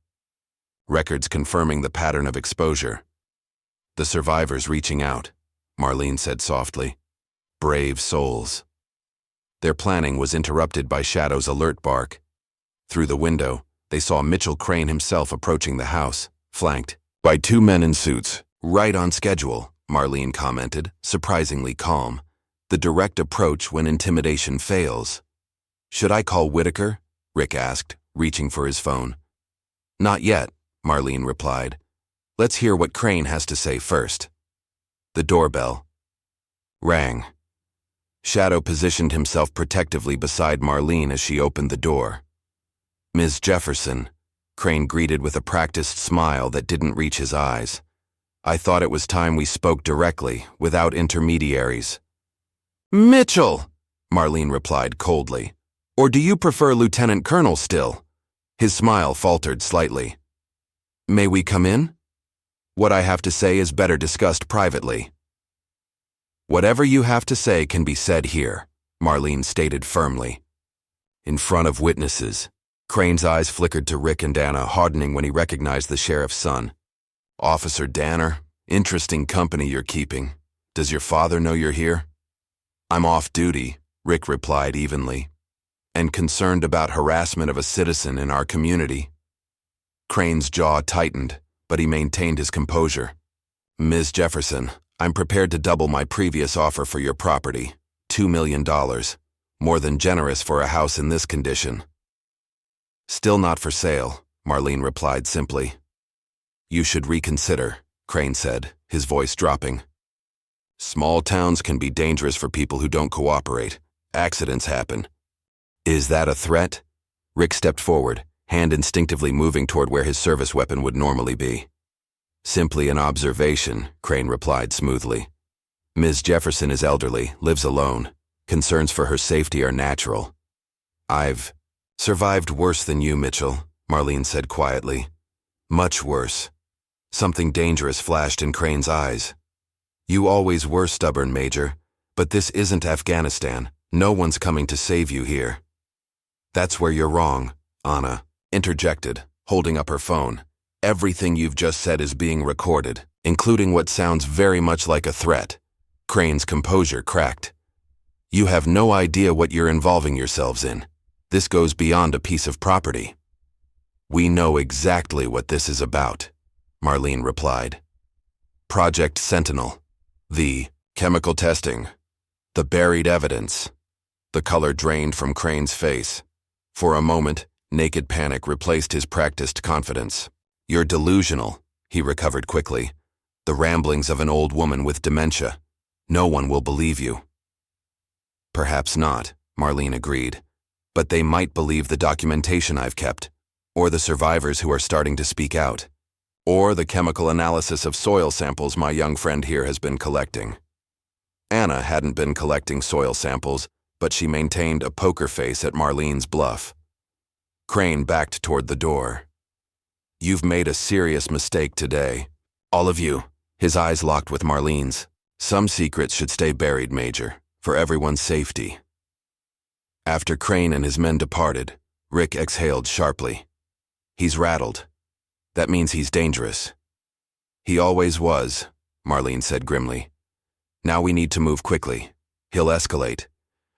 records confirming the pattern of exposure. The survivors reaching out, Marlene said softly. Brave souls. Their planning was interrupted by Shadow's alert bark. Through the window, they saw Mitchell Crane himself approaching the house, flanked by two men in suits. Right on schedule, Marlene commented, surprisingly calm. The direct approach when intimidation fails. Should I call Whitaker? Rick asked, reaching for his phone. Not yet, Marlene replied. Let's hear what Crane has to say first. The doorbell rang. Shadow positioned himself protectively beside Marlene as she opened the door. Ms. Jefferson, Crane greeted with a practiced smile that didn't reach his eyes. I thought it was time we spoke directly, without intermediaries. Mitchell, Marlene replied coldly. Or do you prefer Lieutenant Colonel still? His smile faltered slightly. May we come in? What I have to say is better discussed privately. Whatever you have to say can be said here, Marlene stated firmly. In front of witnesses. Crane's eyes flickered to Rick and Anna, hardening when he recognized the sheriff's son. Officer Danner, interesting company you're keeping. Does your father know you're here? I'm off duty, Rick replied evenly, and concerned about harassment of a citizen in our community. Crane's jaw tightened, but he maintained his composure. Ms. Jefferson, I'm prepared to double my previous offer for your property, $2 million, more than generous for a house in this condition. Still not for sale, Marlene replied simply. You should reconsider, Crane said, his voice dropping. Small towns can be dangerous for people who don't cooperate. Accidents happen. Is that a threat? Rick stepped forward, hand instinctively moving toward where his service weapon would normally be. Simply an observation, Crane replied smoothly. Ms. Jefferson is elderly, lives alone. Concerns for her safety are natural. I've survived worse than you, Mitchell, Marlene said quietly. Much worse. Something dangerous flashed in Crane's eyes. You always were stubborn, Major, but this isn't Afghanistan. No one's coming to save you here. That's where you're wrong, Anna interjected, holding up her phone. Everything you've just said is being recorded, including what sounds very much like a threat. Crane's composure cracked. You have no idea what you're involving yourselves in. This goes beyond a piece of property. We know exactly what this is about, Marlene replied. Project Sentinel. The chemical testing. The buried evidence. The color drained from Crane's face. For a moment, Naked panic replaced his practiced confidence. "You're delusional," he recovered quickly. "The ramblings of an old woman with dementia. No one will believe you." "Perhaps not," Marlene agreed. "But they might believe the documentation I've kept, or the survivors who are starting to speak out, or the chemical analysis of soil samples my young friend here has been collecting." Anna hadn't been collecting soil samples, but she maintained a poker face at Marlene's bluff. Crane backed toward the door. "You've made a serious mistake today. All of you." His eyes locked with Marlene's. "Some secrets should stay buried, Major, for everyone's safety." After Crane and his men departed, Rick exhaled sharply. "He's rattled. That means he's dangerous." "He always was," Marlene said grimly. "Now we need to move quickly. He'll escalate.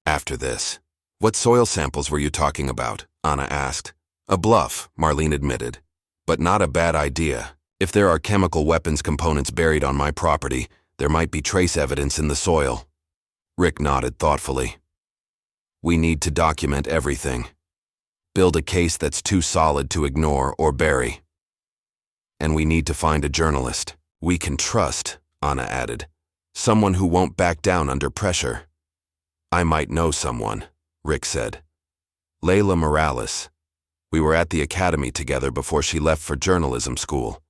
After this." "What soil samples were you talking about?" Anna asked. "A bluff," Marlene admitted. "But not a bad idea. If there are chemical weapons components buried on my property, there might be trace evidence in the soil." Rick nodded thoughtfully. "We need to document everything. Build a case that's too solid to ignore or bury. And we need to find a journalist we can trust," Anna added. "Someone who won't back down under pressure." "I might know someone," Rick said. "Layla Morales. We were at the academy together before she left for journalism school.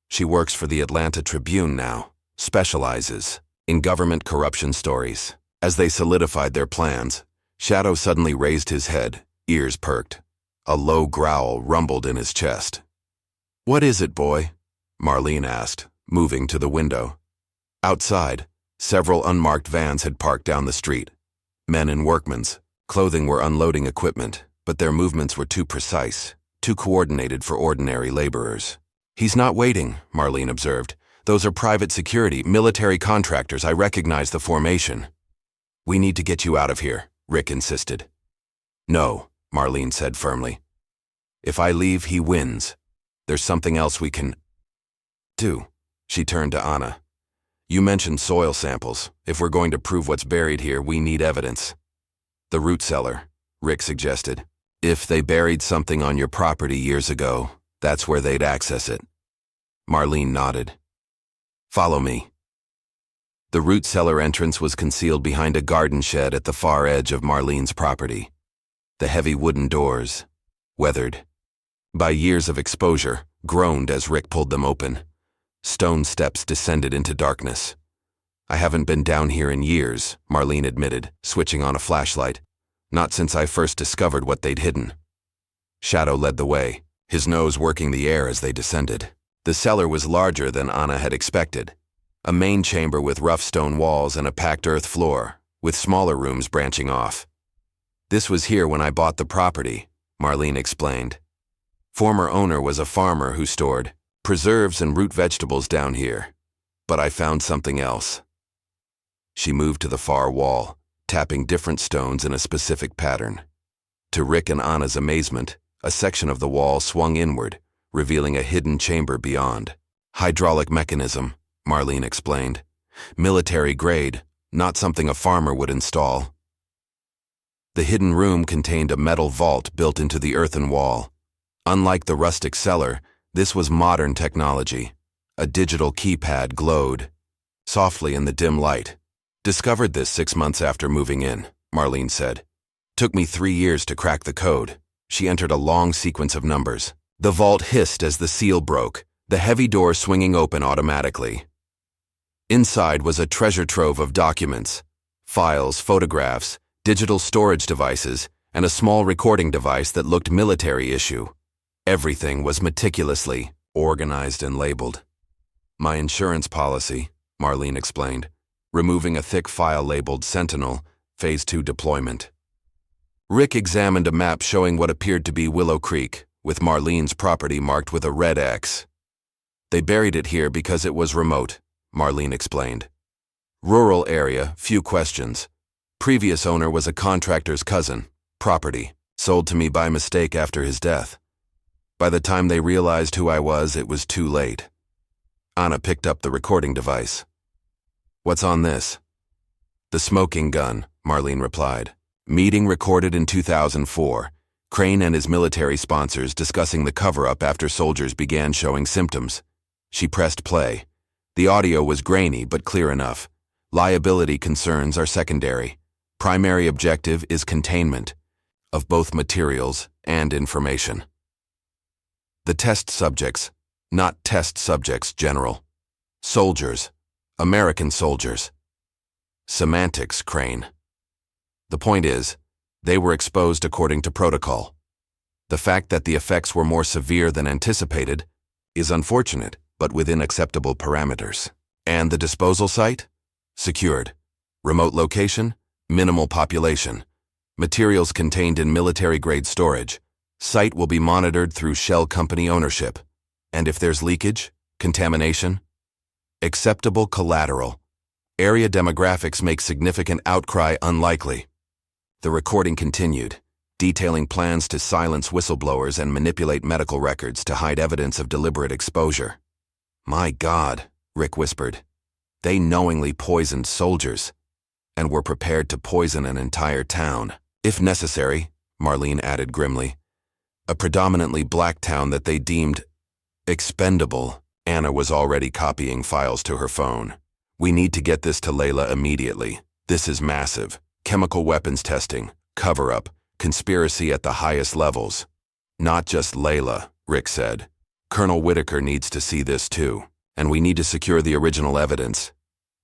She works for the Atlanta Tribune now, specializes in government corruption stories." As they solidified their plans, Shadow suddenly raised his head, ears perked. A low growl rumbled in his chest. "What is it, boy?" Marlene asked, moving to the window. Outside, several unmarked vans had parked down the street. Men in workmen's clothing were unloading equipment, but their movements were too precise, too coordinated for ordinary laborers. "He's not waiting," Marlene observed. "Those are private security, military contractors. I recognize the formation." "We need to get you out of here," Rick insisted. "No," Marlene said firmly. "If I leave, he wins. There's something else we can do." She turned to Anna. "You mentioned soil samples. If we're going to prove what's buried here, we need evidence." "The root cellar," Rick suggested. "If they buried something on your property years ago, that's where they'd access it." Marlene nodded. "Follow me." The root cellar entrance was concealed behind a garden shed at the far edge of Marlene's property. The heavy wooden doors, weathered by years of exposure, groaned as Rick pulled them open. Stone steps descended into darkness. "I haven't been down here in years," Marlene admitted, switching on a flashlight. "Not since I first discovered what they'd hidden." Shadow led the way, his nose working the air as they descended. The cellar was larger than Anna had expected. A main chamber with rough stone walls and a packed earth floor, with smaller rooms branching off. "This was here when I bought the property," Marlene explained. "Former owner was a farmer who stored preserves and root vegetables down here. But I found something else." She moved to the far wall, tapping different stones in a specific pattern. To Rick and Anna's amazement, a section of the wall swung inward, revealing a hidden chamber beyond. "Hydraulic mechanism," Marlene explained. "Military grade, not something a farmer would install." The hidden room contained a metal vault built into the earthen wall. Unlike the rustic cellar, this was modern technology. A digital keypad glowed softly in the dim light. "Discovered this 6 months after moving in," Marlene said. "Took me 3 years to crack the code." She entered a long sequence of numbers. The vault hissed as the seal broke, the heavy door swinging open automatically. Inside was a treasure trove of documents, files, photographs, digital storage devices, and a small recording device that looked military issue. Everything was meticulously organized and labeled. "My insurance policy," Marlene explained, removing a thick file labeled Sentinel, Phase 2 deployment. Rick examined a map showing what appeared to be Willow Creek, with Marlene's property marked with a red X. "They buried it here because it was remote," Marlene explained. "Rural area, few questions. Previous owner was a contractor's cousin. Property, sold to me by mistake after his death. By the time they realized who I was, it was too late." Anna picked up the recording device. "What's on this?" "The smoking gun," Marlene replied. "Meeting recorded in 2004. Crane and his military sponsors discussing the cover-up after soldiers began showing symptoms. She pressed play. The audio was grainy but clear enough. Liability concerns are secondary. Primary objective is containment of both materials and information. The test subjects, not test subjects general. Soldiers, American soldiers. Semantics, Crane. The point is, they were exposed according to protocol. The fact that the effects were more severe than anticipated is unfortunate, but within acceptable parameters. And the disposal site? Secured. Remote location? Minimal population. Materials contained in military-grade storage. Site will be monitored through shell company ownership. And if there's leakage, contamination? Acceptable collateral. Area demographics make significant outcry unlikely. The recording continued, detailing plans to silence whistleblowers and manipulate medical records to hide evidence of deliberate exposure. My God, Rick whispered. They knowingly poisoned soldiers and were prepared to poison an entire town. If necessary, Marlene added grimly. A predominantly black town that they deemed expendable. Anna was already copying files to her phone. We need to get this to Layla immediately. This is massive. Chemical weapons testing, cover-up, conspiracy at the highest levels. Not just Layla, Rick said. Colonel Whitaker needs to see this too, and we need to secure the original evidence.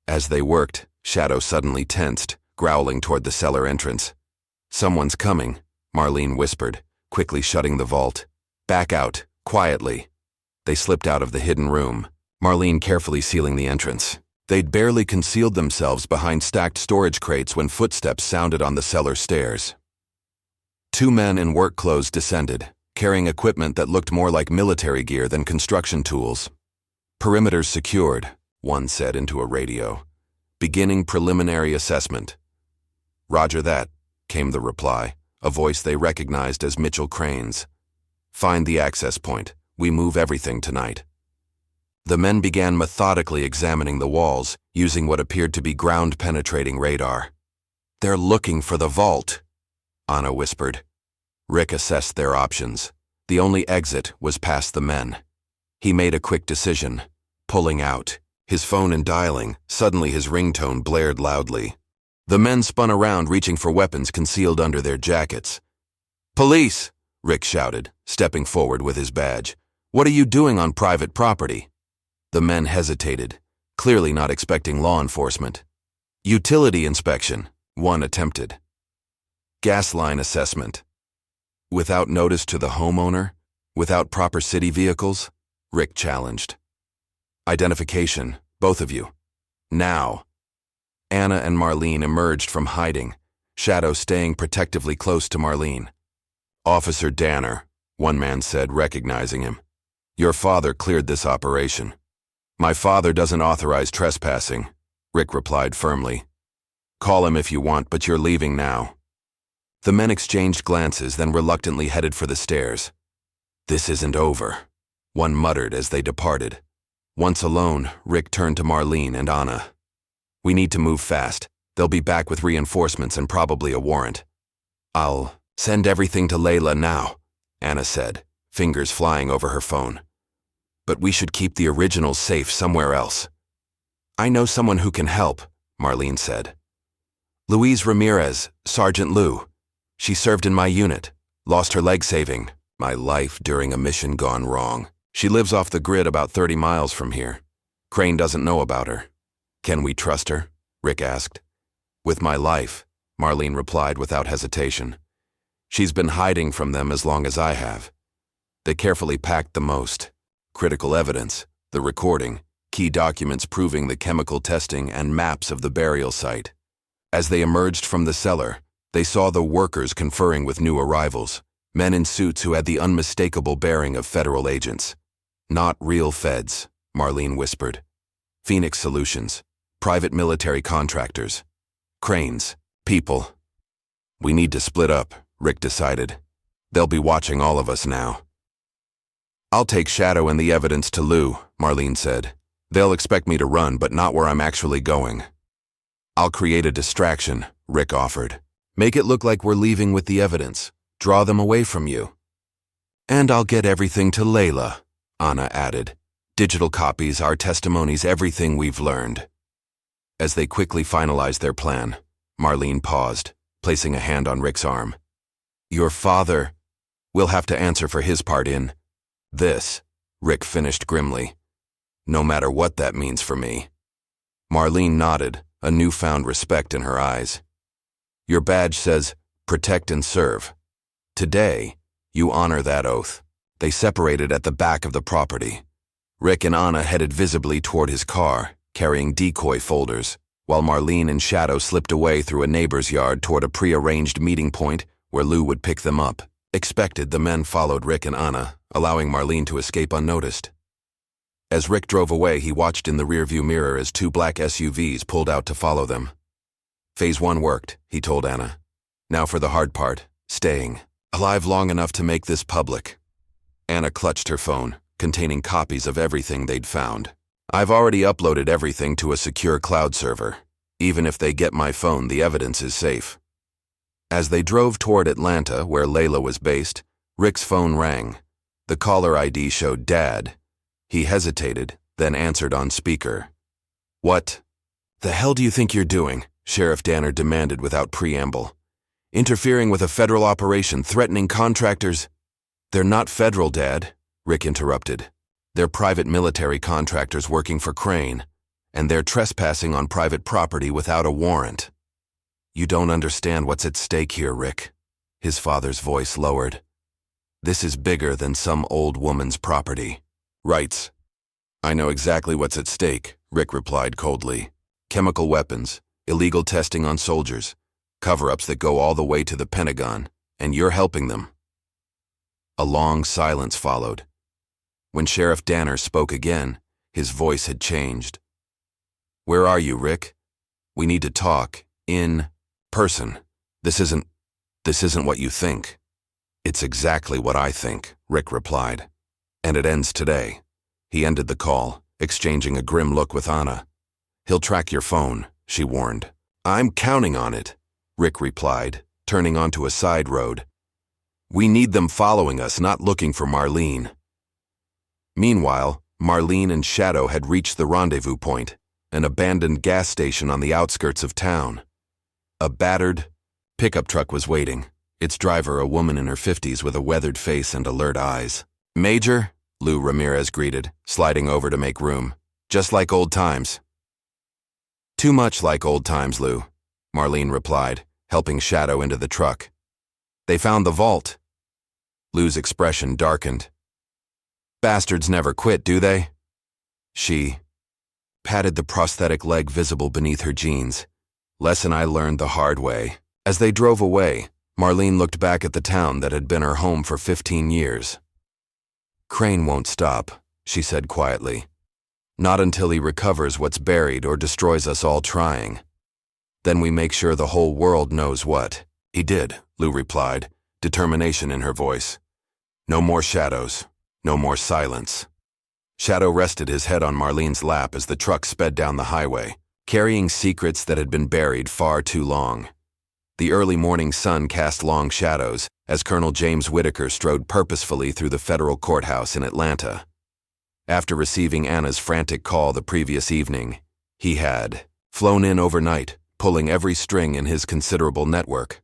As they worked, Shadow suddenly tensed, growling toward the cellar entrance. Someone's coming, Marlene whispered, quickly shutting the vault. Back out, quietly. They slipped out of the hidden room, Marlene carefully sealing the entrance. They'd barely concealed themselves behind stacked storage crates when footsteps sounded on the cellar stairs. Two men in work clothes descended, carrying equipment that looked more like military gear than construction tools. Perimeters secured, one said into a radio. Beginning preliminary assessment. Roger that, came the reply, a voice they recognized as Mitchell Crane's. Find the access point. We move everything tonight. The men began methodically examining the walls, using what appeared to be ground-penetrating radar. They're looking for the vault, Anna whispered. Rick assessed their options. The only exit was past the men. He made a quick decision, pulling out. His phone and dialing, suddenly his ringtone blared loudly. The men spun around, reaching for weapons concealed under their jackets. Police! Rick shouted, stepping forward with his badge. What are you doing on private property? The men hesitated, clearly not expecting law enforcement. Utility inspection, one attempted. Gas line assessment. Without notice to the homeowner? Without proper city vehicles? Rick challenged. Identification, both of you. Now. Anna and Marlene emerged from hiding, Shadow staying protectively close to Marlene. Officer Danner, one man said, recognizing him. Your father cleared this operation. My father doesn't authorize trespassing, Rick replied firmly. Call him if you want, but you're leaving now. The men exchanged glances, then reluctantly headed for the stairs. This isn't over, one muttered as they departed. Once alone, Rick turned to Marlene and Anna. We need to move fast. They'll be back with reinforcements and probably a warrant. I'll send everything to Layla now, Anna said, fingers flying over her phone. But we should keep the originals safe somewhere else. I know someone who can help, Marlene said. Louise Ramirez, Sergeant Lou. She served in my unit, lost her leg saving my life during a mission gone wrong. She lives off the grid about 30 miles from here. Crane doesn't know about her. Can we trust her? Rick asked. With my life, Marlene replied without hesitation. She's been hiding from them as long as I have. They carefully packed the most. Critical evidence, the recording, key documents proving the chemical testing and maps of the burial site. As they emerged from the cellar, they saw the workers conferring with new arrivals, men in suits who had the unmistakable bearing of federal agents. Not real feds, Marlene whispered. Phoenix Solutions, private military contractors. Cranes, people. We need to split up, Rick decided. They'll be watching all of us now. I'll take Shadow and the evidence to Lou, Marlene said. They'll expect me to run, but not where I'm actually going. I'll create a distraction, Rick offered. Make it look like we're leaving with the evidence. draw them away from you. And I'll get everything to Layla, Anna added. Digital copies, our testimonies, everything we've learned. As they quickly finalized their plan, Marlene paused, placing a hand on Rick's arm. Your father will have to answer for his part in this, Rick finished grimly. No matter what that means for me. Marlene nodded, a newfound respect in her eyes. Your badge says, protect and serve. Today, you honor that oath. They separated at the back of the property. Rick and Anna headed visibly toward his car, carrying decoy folders, while Marlene and Shadow slipped away through a neighbor's yard toward a pre-arranged meeting point where Lou would pick them up. Expected, the men followed Rick and Anna, allowing Marlene to escape unnoticed. As Rick drove away, he watched in the rearview mirror as 2 black SUVs pulled out to follow them. Phase 1 worked, he told Anna. Now for the hard part, staying alive long enough to make this public. Anna clutched her phone, containing copies of everything they'd found. I've already uploaded everything to a secure cloud server. Even if they get my phone, the evidence is safe. As they drove toward Atlanta, where Layla was based, Rick's phone rang. The caller ID showed Dad. He hesitated, then answered on speaker. What the hell do you think you're doing? Sheriff Danner demanded without preamble. Interfering with a federal operation, threatening contractors. They're not federal, Dad, Rick interrupted. They're private military contractors working for Crane, and they're trespassing on private property without a warrant. You don't understand what's at stake here, Rick. His father's voice lowered. This is bigger than some old woman's property. Rights. I know exactly what's at stake, Rick replied coldly. Chemical weapons, illegal testing on soldiers, cover-ups that go all the way to the Pentagon, and you're helping them. A long silence followed. When Sheriff Danner spoke again, his voice had changed. Where are you, Rick? We need to talk, in person. This isn't what you think. It's exactly what I think, Rick replied. And it ends today. He ended the call, exchanging a grim look with Anna. He'll track your phone, she warned. I'm counting on it, Rick replied, turning onto a side road. We need them following us, not looking for Marlene. Meanwhile, Marlene and Shadow had reached the rendezvous point, an abandoned gas station on the outskirts of town. A battered pickup truck was waiting, its driver a woman in her 50s with a weathered face and alert eyes. Major, Lou Ramirez greeted, sliding over to make room. Just like old times. Too much like old times, Lou, Marlene replied, helping Shadow into the truck. They found the vault. Lou's expression darkened. Bastards never quit, do they? She patted the prosthetic leg visible beneath her jeans. Lesson I learned the hard way. As they drove away, Marlene looked back at the town that had been her home for 15 years. Crane won't stop, she said quietly. Not until he recovers what's buried or destroys us all trying. Then we make sure the whole world knows what. He did, Lou replied, determination in her voice. No more shadows, no more silence. Shadow rested his head on Marlene's lap as the truck sped down the highway, carrying secrets that had been buried far too long. The early morning sun cast long shadows as Colonel James Whitaker strode purposefully through the federal courthouse in Atlanta. After receiving Anna's frantic call the previous evening, he had flown in overnight, pulling every string in his considerable network.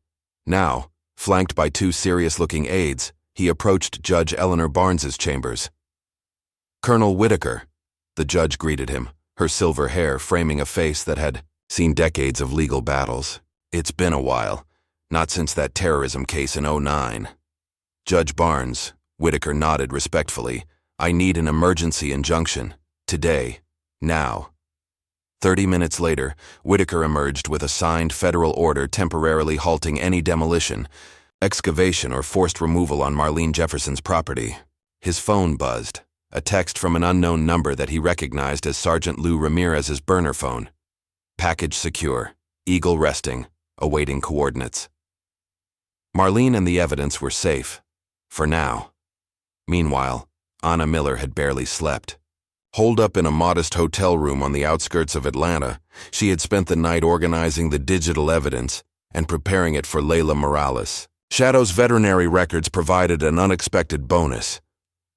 Now, flanked by 2 serious-looking aides, he approached Judge Eleanor Barnes's chambers. Colonel Whitaker, the judge greeted him, her silver hair framing a face that had seen decades of legal battles. It's been a while, not since that terrorism case in '09. Judge Barnes, Whitaker nodded respectfully. I need an emergency injunction. Today. Now. 30 minutes later, Whitaker emerged with a signed federal order temporarily halting any demolition, excavation, or forced removal on Marlene Jefferson's property. His phone buzzed, a text from an unknown number that he recognized as Sergeant Lou Ramirez's burner phone. Package secure. Eagle resting. Awaiting coordinates. Marlene and the evidence were safe. For now. Meanwhile, Anna Miller had barely slept. Holed up in a modest hotel room on the outskirts of Atlanta, she had spent the night organizing the digital evidence and preparing it for Layla Morales. Shadow's veterinary records provided an unexpected bonus.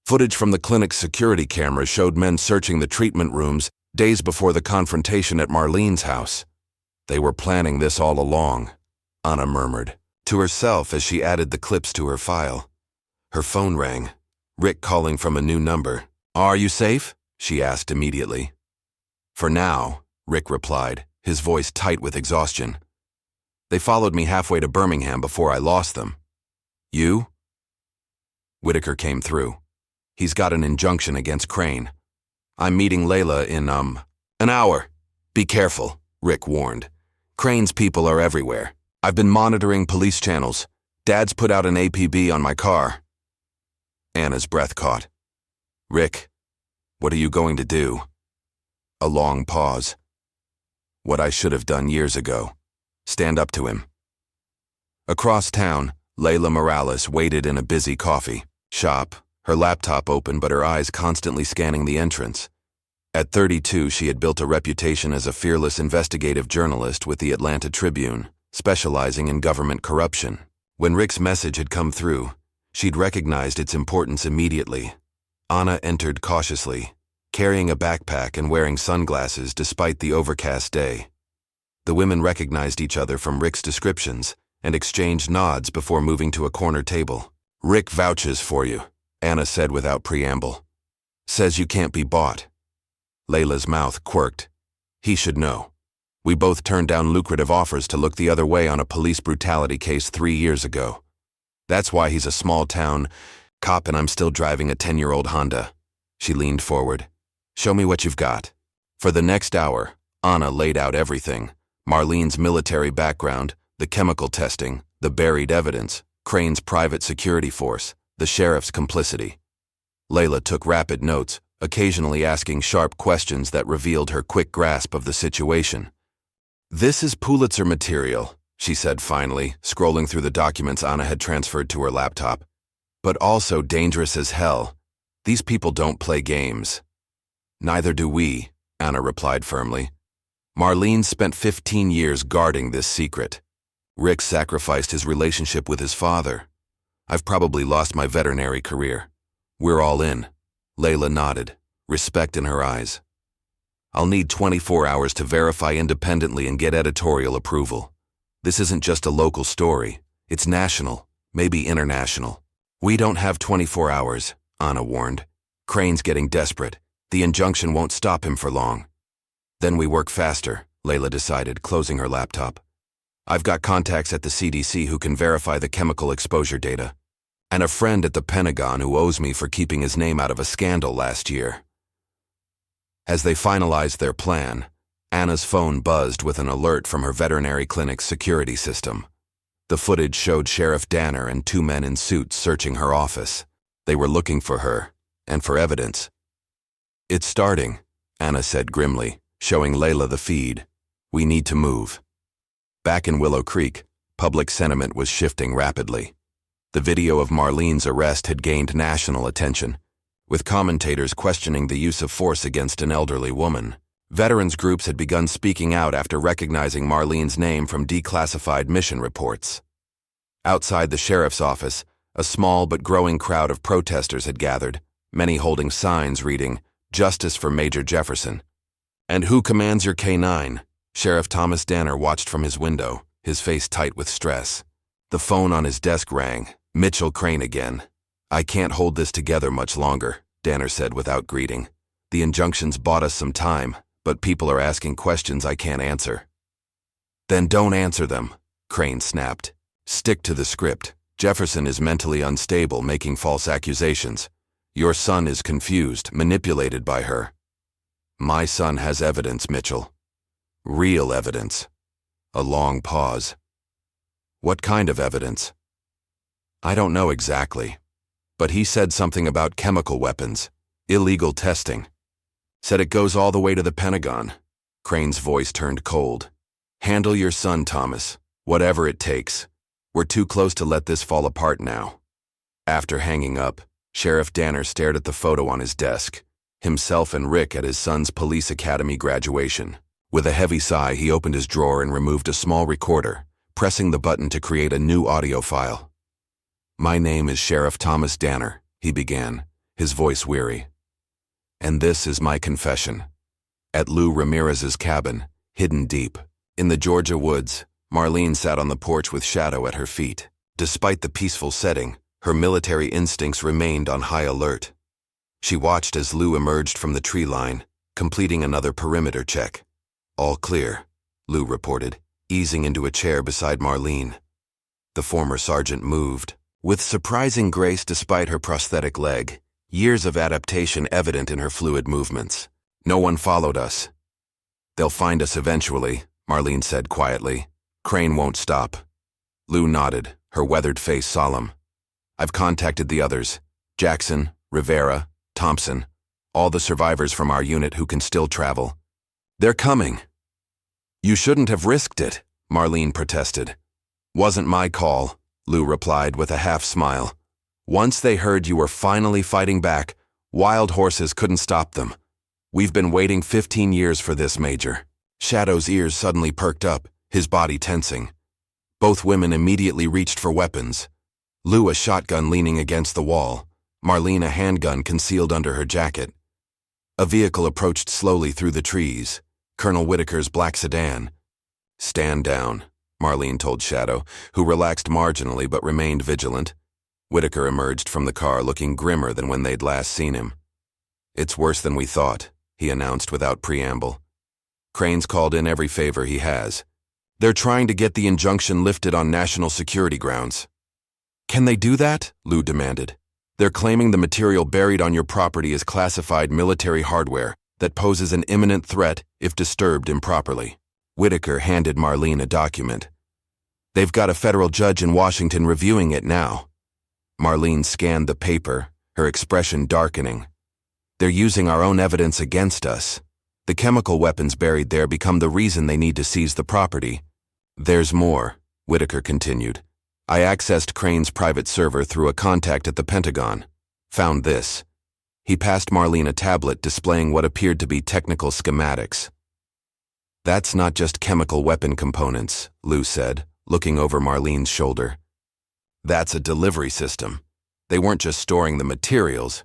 Footage from the clinic's security cameras showed men searching the treatment rooms days before the confrontation at Marlene's house. They were planning this all along, Anna murmured to herself as she added the clips to her file. Her phone rang, Rick calling from a new number. "Are you safe?" she asked immediately. "For now," Rick replied, his voice tight with exhaustion. "They followed me halfway to Birmingham before I lost them." "You?" Whitaker came through. "He's got an injunction against Crane. I'm meeting Layla in, an hour. Be careful," Rick warned. "Crane's people are everywhere. I've been monitoring police channels. Dad's put out an APB on my car." Anna's breath caught. "Rick, what are you going to do?" A long pause. "What I should have done years ago. Stand up to him." Across town, Layla Morales waited in a busy coffee shop, her laptop open but her eyes constantly scanning the entrance. At 32, she had built a reputation as a fearless investigative journalist with the Atlanta Tribune, specializing in government corruption. When Rick's message had come through, she'd recognized its importance immediately. Anna entered cautiously, carrying a backpack and wearing sunglasses despite the overcast day. The women recognized each other from Rick's descriptions and exchanged nods before moving to a corner table. "Rick vouches for you," Anna said without preamble. "Says you can't be bought." Layla's mouth quirked. "He should know. We both turned down lucrative offers to look the other way on a police brutality case 3 years ago. That's why he's a small-town cop and I'm still driving a 10-year-old Honda." She leaned forward. "Show me what you've got." For the next hour, Anna laid out everything. Marlene's military background, the chemical testing, the buried evidence, Crane's private security force, the sheriff's complicity. Layla took rapid notes, occasionally asking sharp questions that revealed her quick grasp of the situation. "This is Pulitzer material," she said finally, scrolling through the documents Anna had transferred to her laptop. "But also dangerous as hell. These people don't play games." "Neither do we," Anna replied firmly. "Marlene spent 15 years guarding this secret. Rick sacrificed his relationship with his father. I've probably lost my veterinary career. We're all in." Layla nodded, respect in her eyes. "I'll need 24 hours to verify independently and get editorial approval. This isn't just a local story. It's national, maybe international." "We don't have 24 hours," Anna warned. "Crane's getting desperate. The injunction won't stop him for long." "Then we work faster," Layla decided, closing her laptop. "I've got contacts at the CDC who can verify the chemical exposure data, and a friend at the Pentagon who owes me for keeping his name out of a scandal last year." As they finalized their plan, Anna's phone buzzed with an alert from her veterinary clinic's security system. The footage showed Sheriff Danner and 2 men in suits searching her office. They were looking for her, and for evidence. "It's starting," Anna said grimly, showing Layla the feed. "We need to move." Back in Willow Creek, public sentiment was shifting rapidly. The video of Marlene's arrest had gained national attention, with commentators questioning the use of force against an elderly woman. Veterans groups had begun speaking out after recognizing Marlene's name from declassified mission reports. Outside the sheriff's office, a small but growing crowd of protesters had gathered, many holding signs reading, "Justice for Major Jefferson." "And who commands your K9? Sheriff Thomas Danner watched from his window, his face tight with stress. The phone on his desk rang. Mitchell Crane again. "I can't hold this together much longer," Danner said without greeting. "The injunctions bought us some time, but people are asking questions I can't answer." "Then don't answer them," Crane snapped. "Stick to the script. Jefferson is mentally unstable, making false accusations. Your son is confused, manipulated by her." "My son has evidence, Mitchell. Real evidence." A long pause. "What kind of evidence?" "I don't know exactly. But he said something about chemical weapons, illegal testing. Said it goes all the way to the Pentagon." Crane's voice turned cold. "Handle your son, Thomas. Whatever it takes. We're too close to let this fall apart now." After hanging up, Sheriff Danner stared at the photo on his desk, himself and Rick at his son's police academy graduation. With a heavy sigh, he opened his drawer and removed a small recorder, pressing the button to create a new audio file. "My name is Sheriff Thomas Danner," he began, his voice weary. "And this is my confession. At Lou Ramirez's cabin, hidden deep, in the Georgia woods, Marlene sat on the porch with Shadow at her feet. Despite the peaceful setting, her military instincts remained on high alert. She watched as Lou emerged from the tree line, completing another perimeter check. "All clear," Lou reported, easing into a chair beside Marlene. The former sergeant moved, with surprising grace despite her prosthetic leg, years of adaptation evident in her fluid movements. "No one followed us." "They'll find us eventually," Marlene said quietly. "Crane won't stop." Lou nodded, her weathered face solemn. "I've contacted the others, Jackson, Rivera, Thompson, all the survivors from our unit who can still travel. They're coming." "You shouldn't have risked it," Marlene protested. "Wasn't my call," Lou replied with a half-smile. "Once they heard you were finally fighting back, wild horses couldn't stop them. We've been waiting 15 years for this, Major." Shadow's ears suddenly perked up, his body tensing. Both women immediately reached for weapons. Lou a shotgun leaning against the wall, Marlene a handgun concealed under her jacket. A vehicle approached slowly through the trees, Colonel Whitaker's black sedan. "Stand down," Marlene told Shadow, who relaxed marginally but remained vigilant. Whitaker emerged from the car looking grimmer than when they'd last seen him. "It's worse than we thought," he announced without preamble. "Crane's called in every favor he has. They're trying to get the injunction lifted on national security grounds." "Can they do that?" Lou demanded. "They're claiming the material buried on your property is classified military hardware that poses an imminent threat if disturbed improperly." Whitaker handed Marlene a document. "They've got a federal judge in Washington reviewing it now." Marlene scanned the paper, her expression darkening. "They're using our own evidence against us. The chemical weapons buried there become the reason they need to seize the property." "There's more," Whitaker continued. "I accessed Crane's private server through a contact at the Pentagon. Found this." He passed Marlene a tablet displaying what appeared to be technical schematics. "That's not just chemical weapon components," Lou said, looking over Marlene's shoulder. "That's a delivery system. They weren't just storing the materials.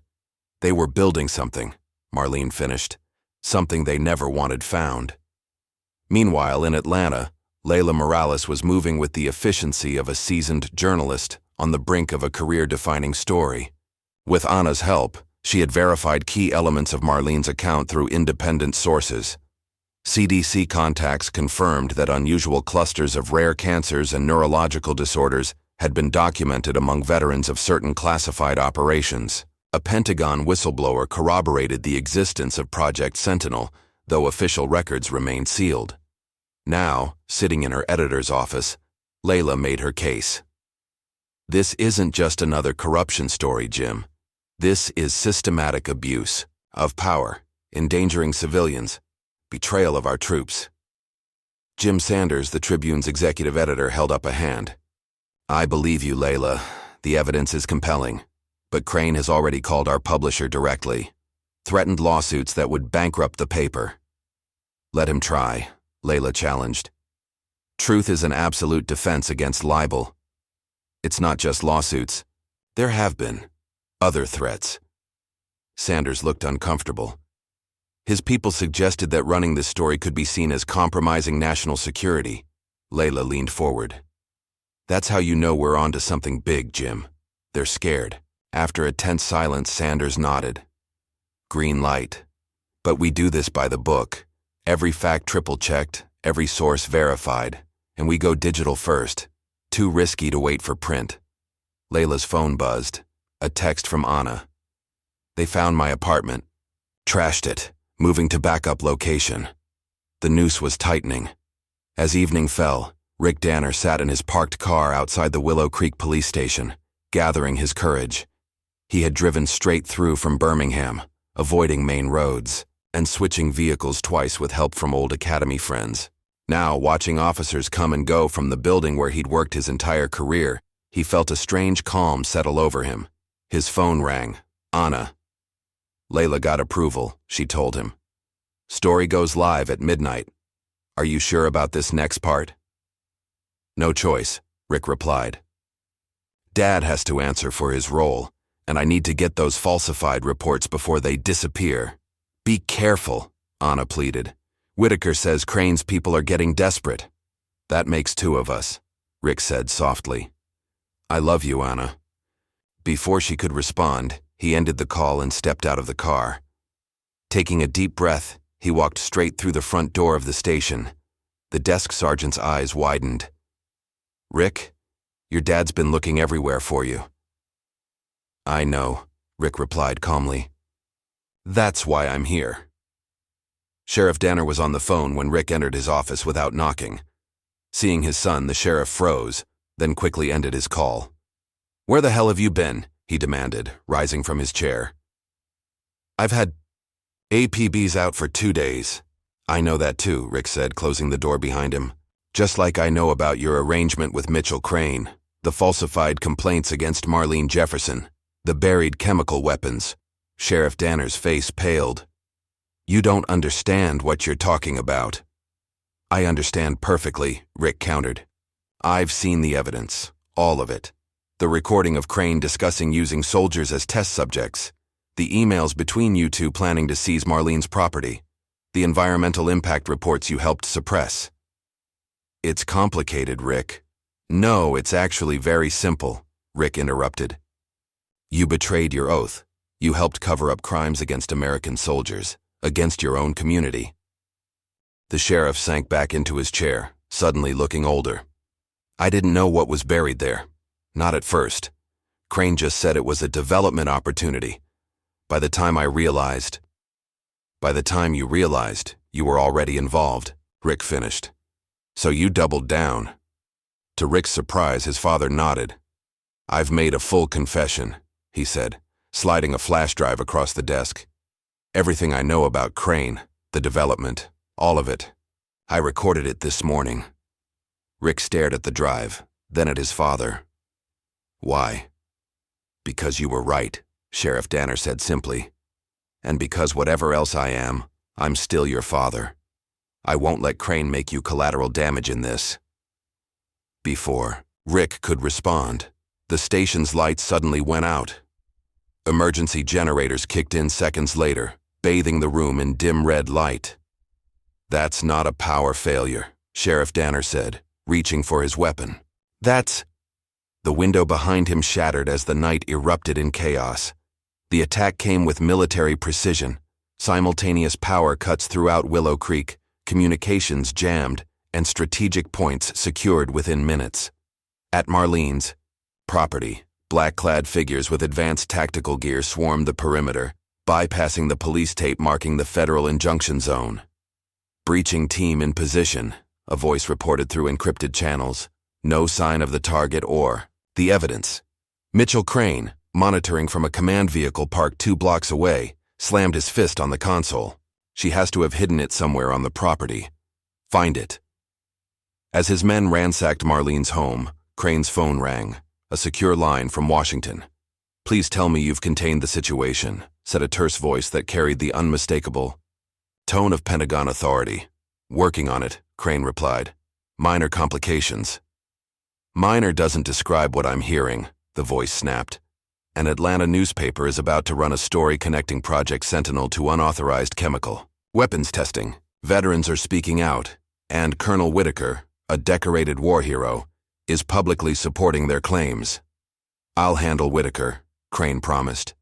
They were building something," Marlene finished. "Something they never wanted found." Meanwhile, in Atlanta, Layla Morales was moving with the efficiency of a seasoned journalist on the brink of a career-defining story. With Anna's help, she had verified key elements of Marlene's account through independent sources. CDC contacts confirmed that unusual clusters of rare cancers and neurological disorders had been documented among veterans of certain classified operations. A Pentagon whistleblower corroborated the existence of Project Sentinel, though official records remained sealed. Now, sitting in her editor's office, Layla made her case. "This isn't just another corruption story, Jim. This is systematic abuse of power, endangering civilians, betrayal of our troops." Jim Sanders, the Tribune's executive editor, held up a hand. "I believe you, Layla. The evidence is compelling. But Crane has already called our publisher directly, threatened lawsuits that would bankrupt the paper." "Let him try," Layla challenged. "Truth is an absolute defense against libel. It's not just lawsuits. There have been other threats." Sanders looked uncomfortable. His people suggested that running this story could be seen as compromising national security. Layla leaned forward. "That's how you know we're onto something big, Jim. They're scared." After a tense silence, Sanders nodded. "Green light. But we do this by the book. Every fact triple-checked, every source verified, and we go digital first. Too risky to wait for print." Layla's phone buzzed. A text from Anna. "They found my apartment. Trashed it, moving to backup location." The noose was tightening. As evening fell, Rick Danner sat in his parked car outside the Willow Creek police station, gathering his courage. He had driven straight through from Birmingham, avoiding main roads, and switching vehicles twice with help from old academy friends. Now, watching officers come and go from the building where he'd worked his entire career, he felt a strange calm settle over him. His phone rang. Anna. Layla got approval, she told him. "Story goes live at midnight. Are you sure about this next part?" "No choice," Rick replied. Dad has to answer for his role, and I need to get those falsified reports before they disappear. Be careful, Anna pleaded. Whitaker says Crane's people are getting desperate. That makes two of us, Rick said softly. I love you, Anna. Before she could respond, he ended the call and stepped out of the car. Taking a deep breath, he walked straight through the front door of the station. The desk sergeant's eyes widened. Rick, your dad's been looking everywhere for you. I know, Rick replied calmly. That's why I'm here. Sheriff Danner was on the phone when Rick entered his office without knocking. Seeing his son, the sheriff froze, then quickly ended his call. Where the hell have you been? He demanded, rising from his chair. I've had APBs out for 2 days. I know that too, Rick said, closing the door behind him. Just like I know about your arrangement with Mitchell Crane, the falsified complaints against Marlene Jefferson, the buried chemical weapons. Sheriff Danner's face paled. You don't understand what you're talking about. I understand perfectly, Rick countered. I've seen the evidence, all of it. The recording of Crane discussing using soldiers as test subjects, the emails between you two planning to seize Marlene's property, the environmental impact reports you helped suppress. It's complicated, Rick. No, it's actually very simple, Rick interrupted. You betrayed your oath. You helped cover up crimes against American soldiers, against your own community. The sheriff sank back into his chair, suddenly looking older. I didn't know what was buried there. Not at first. Crane just said it was a development opportunity. By the time you realized, you were already involved, Rick finished. So you doubled down. To Rick's surprise, his father nodded. I've made a full confession, he said, sliding a flash drive across the desk. Everything I know about Crane, the development, all of it. I recorded it this morning. Rick stared at the drive, then at his father. Why? Because you were right, Sheriff Danner said simply. And because whatever else I am, I'm still your father. I won't let Crane make you collateral damage in this. Before Rick could respond, the station's lights suddenly went out. Emergency generators kicked in seconds later, bathing the room in dim red light. That's not a power failure, Sheriff Danner said, reaching for his weapon. That's... The window behind him shattered as the night erupted in chaos. The attack came with military precision. Simultaneous power cuts throughout Willow Creek, communications jammed, and strategic points secured within minutes. At Marlene's property, black-clad figures with advanced tactical gear swarmed the perimeter, bypassing the police tape marking the federal injunction zone. Breaching team in position, a voice reported through encrypted channels. No sign of the target or the evidence. Mitchell Crane, monitoring from a command vehicle parked 2 blocks away, slammed his fist on the console. She has to have hidden it somewhere on the property. Find it. As his men ransacked Marlene's home, Crane's phone rang, a secure line from Washington. Please tell me you've contained the situation, said a terse voice that carried the unmistakable tone of Pentagon authority. Working on it, Crane replied. Minor complications. Minor doesn't describe what I'm hearing, the voice snapped. An Atlanta newspaper is about to run a story connecting Project Sentinel to unauthorized chemical weapons testing. Veterans are speaking out, and Colonel Whitaker, a decorated war hero, is publicly supporting their claims. I'll handle Whitaker, Crane promised.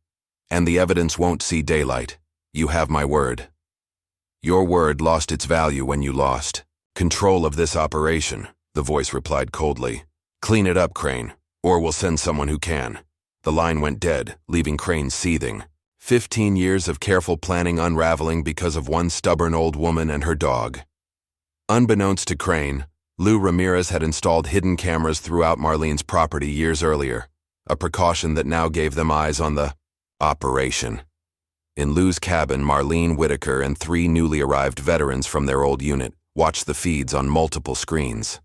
And the evidence won't see daylight. You have my word. Your word lost its value when you lost control of this operation, the voice replied coldly. Clean it up, Crane, or we'll send someone who can. The line went dead, leaving Crane seething. 15 years of careful planning unraveling because of one stubborn old woman and her dog. Unbeknownst to Crane, Lou Ramirez had installed hidden cameras throughout Marlene's property years earlier, a precaution that now gave them eyes on the operation. In Lou's cabin, Marlene, Whitaker, and 3 newly arrived veterans from their old unit watched the feeds on multiple screens.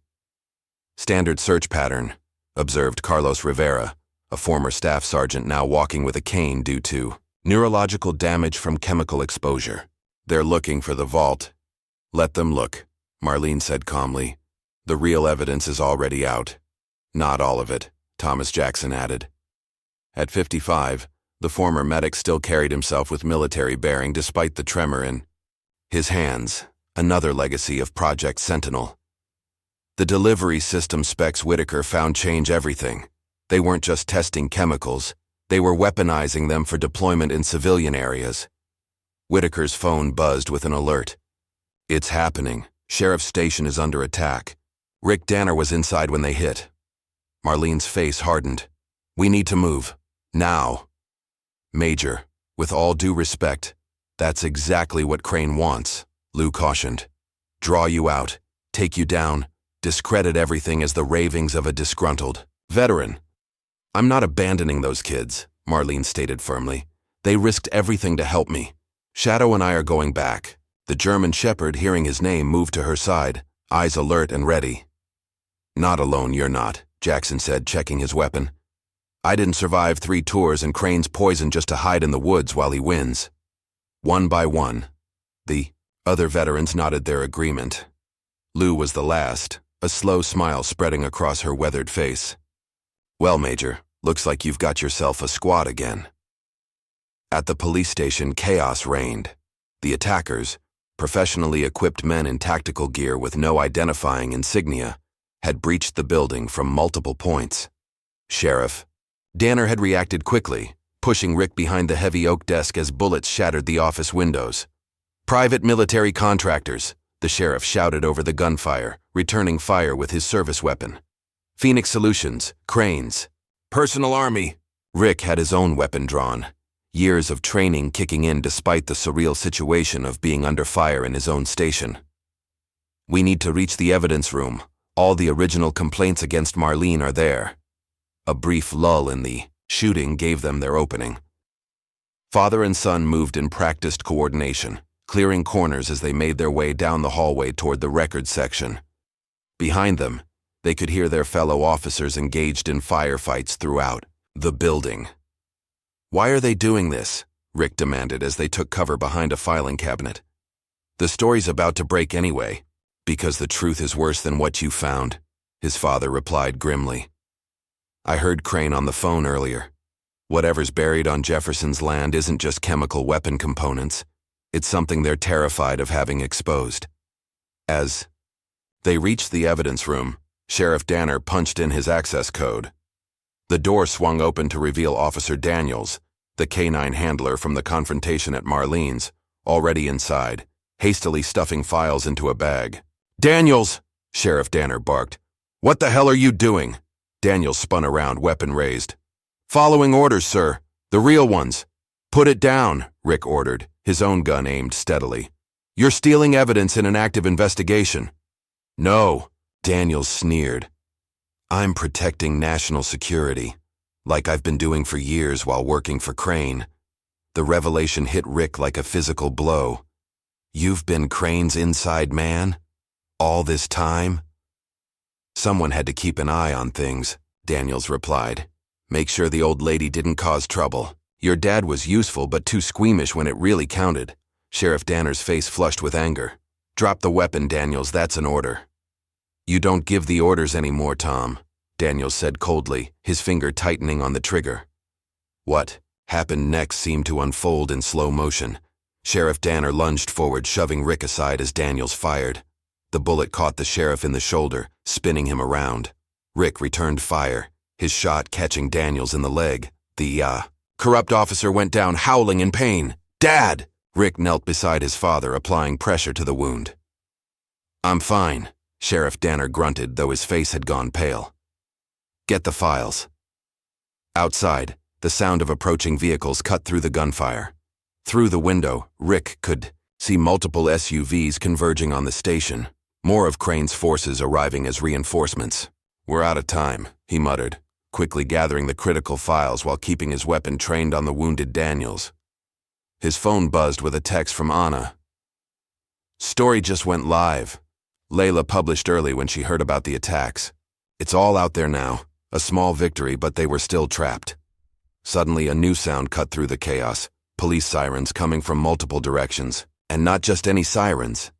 Standard search pattern, observed Carlos Rivera, a former staff sergeant now walking with a cane due to neurological damage from chemical exposure. They're looking for the vault. Let them look, Marlene said calmly. The real evidence is already out. Not all of it, Thomas Jackson added. At 55, the former medic still carried himself with military bearing despite the tremor in his hands, another legacy of Project Sentinel. The delivery system specs Whitaker found change everything. They weren't just testing chemicals, they were weaponizing them for deployment in civilian areas. Whitaker's phone buzzed with an alert. It's happening. Sheriff's Station is under attack. Rick Danner was inside when they hit. Marlene's face hardened. We need to move. Now. Major, with all due respect, that's exactly what Crane wants, Lou cautioned. Draw you out, take you down, discredit everything as the ravings of a disgruntled veteran. I'm not abandoning those kids, Marlene stated firmly. They risked everything to help me. Shadow and I are going back. The German shepherd, hearing his name, moved to her side, eyes alert and ready. Not alone, you're not, Jackson said, checking his weapon. I didn't survive 3 tours and Crane's poisoned just to hide in the woods while he wins. One by one. The other veterans nodded their agreement. Lou was the last, a slow smile spreading across her weathered face. Well, Major, looks like you've got yourself a squad again. At the police station, chaos reigned. The attackers, professionally equipped men in tactical gear with no identifying insignia, had breached the building from multiple points. Sheriff Danner had reacted quickly, pushing Rick behind the heavy oak desk as bullets shattered the office windows. Private military contractors, the sheriff shouted over the gunfire, returning fire with his service weapon. Phoenix Solutions, Cranes. Personal Army. Rick had his own weapon drawn, years of training kicking in despite the surreal situation of being under fire in his own station. We need to reach the evidence room. All the original complaints against Marlene are there. A brief lull in the shooting gave them their opening. Father and son moved in practiced coordination, clearing corners as they made their way down the hallway toward the records section. Behind them, they could hear their fellow officers engaged in firefights throughout the building. Why are they doing this? Rick demanded as they took cover behind a filing cabinet. The story's about to break anyway, because the truth is worse than what you found, his father replied grimly. I heard Crane on the phone earlier. Whatever's buried on Jefferson's land isn't just chemical weapon components. It's something they're terrified of having exposed. As they reached the evidence room, Sheriff Danner punched in his access code. The door swung open to reveal Officer Daniels, the canine handler from the confrontation at Marlene's, already inside, hastily stuffing files into a bag. Daniels! Sheriff Danner barked. What the hell are you doing? Daniels spun around, weapon raised. Following orders, sir. The real ones. Put it down, Rick ordered, his own gun aimed steadily. You're stealing evidence in an active investigation. No, Daniels sneered. I'm protecting national security, like I've been doing for years while working for Crane. The revelation hit Rick like a physical blow. You've been Crane's inside man? All this time? Someone had to keep an eye on things, Daniels replied. Make sure the old lady didn't cause trouble. Your dad was useful but too squeamish when it really counted. Sheriff Danner's face flushed with anger. Drop the weapon, Daniels, that's an order. You don't give the orders anymore, Tom, Daniels said coldly, his finger tightening on the trigger. What happened next seemed to unfold in slow motion. Sheriff Danner lunged forward, shoving Rick aside as Daniels fired. The bullet caught the sheriff in the shoulder, spinning him around. Rick returned fire, his shot catching Daniels in the leg. The corrupt officer went down howling in pain. Dad! Rick knelt beside his father, applying pressure to the wound. I'm fine, Sheriff Danner grunted, though his face had gone pale. Get the files. Outside, the sound of approaching vehicles cut through the gunfire. Through the window, Rick could see multiple SUVs converging on the station. More of Crane's forces arriving as reinforcements. We're out of time, he muttered, quickly gathering the critical files while keeping his weapon trained on the wounded Daniels. His phone buzzed with a text from Anna. Story just went live. Layla published early when she heard about the attacks. It's all out there now. A small victory, but they were still trapped. Suddenly, a new sound cut through the chaos. Police sirens coming from multiple directions. And not just any sirens.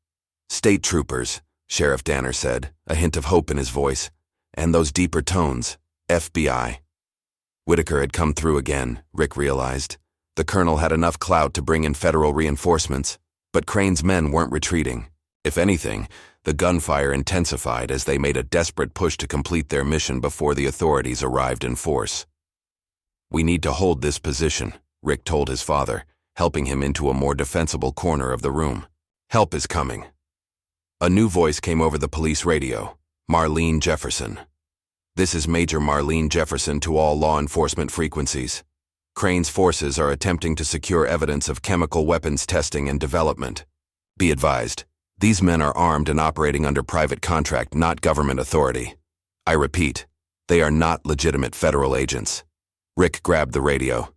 State troopers, Sheriff Danner said, a hint of hope in his voice. And those deeper tones. FBI. Whitaker had come through again, Rick realized. The colonel had enough clout to bring in federal reinforcements, but Crane's men weren't retreating. If anything, the gunfire intensified as they made a desperate push to complete their mission before the authorities arrived in force. "We need to hold this position," Rick told his father, helping him into a more defensible corner of the room. "Help is coming." A new voice came over the police radio. Marlene Jefferson. "This is Major Marlene Jefferson to all law enforcement frequencies. Crane's forces are attempting to secure evidence of chemical weapons testing and development. Be advised, these men are armed and operating under private contract, not government authority. I repeat, they are not legitimate federal agents." Rick grabbed the radio.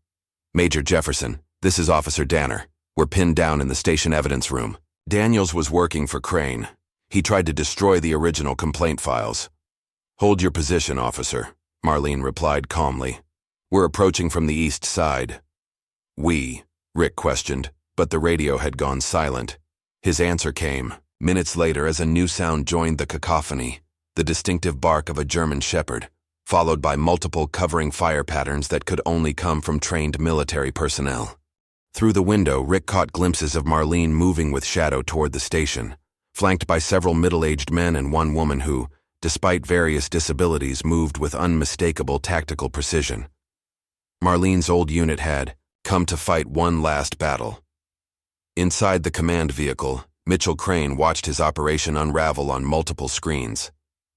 "Major Jefferson, this is Officer Danner. We're pinned down in the station evidence room." Daniels was working for Crane. He tried to destroy the original complaint files. "Hold your position, officer," Marlene replied calmly. "We're approaching from the east side." "We?" Rick questioned, but the radio had gone silent. His answer came minutes later as a new sound joined the cacophony, the distinctive bark of a German shepherd, followed by multiple covering fire patterns that could only come from trained military personnel. Through the window, Rick caught glimpses of Marlene moving with shadow toward the station, flanked by several middle-aged men and one woman who, despite various disabilities, moved with unmistakable tactical precision. Marlene's old unit had come to fight one last battle. Inside the command vehicle, Mitchell Crane watched his operation unravel on multiple screens.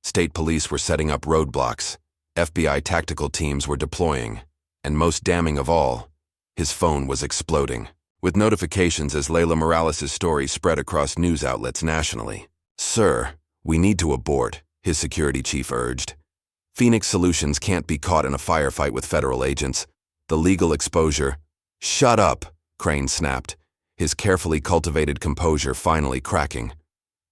State police were setting up roadblocks, FBI tactical teams were deploying, and most damning of all, his phone was exploding, with notifications as Layla Morales' story spread across news outlets nationally. "Sir, we need to abort," his security chief urged. "Phoenix Solutions can't be caught in a firefight with federal agents. The legal exposure—" "Shut up," Crane snapped, his carefully cultivated composure finally cracking.